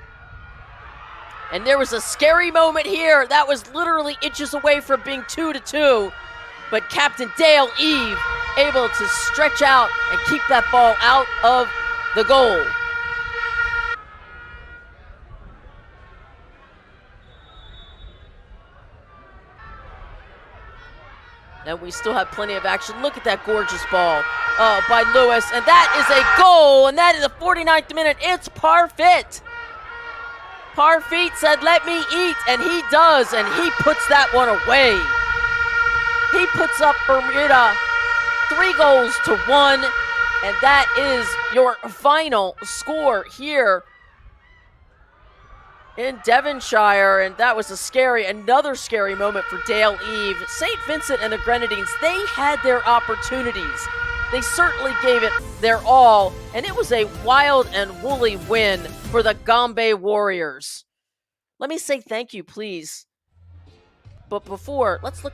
And there was a scary moment here. That was literally inches away from being 2-2, but Captain Dale Eve able to stretch out and keep that ball out of the goal. And we still have plenty of action. Look at that gorgeous ball by Lewis. And that is a goal. And that is the 49th minute. It's Parfit. Parfit said, let me eat. And he does. And he puts that one away. He puts up Bermuda 3-1. And that is your final score here in Devonshire, and that was another scary moment for Dale Eve. St. Vincent and the Grenadines, they had their opportunities. They certainly gave it their all, and it was a wild and woolly win for the Gombe Warriors. Let me say thank you, please. But before, let's look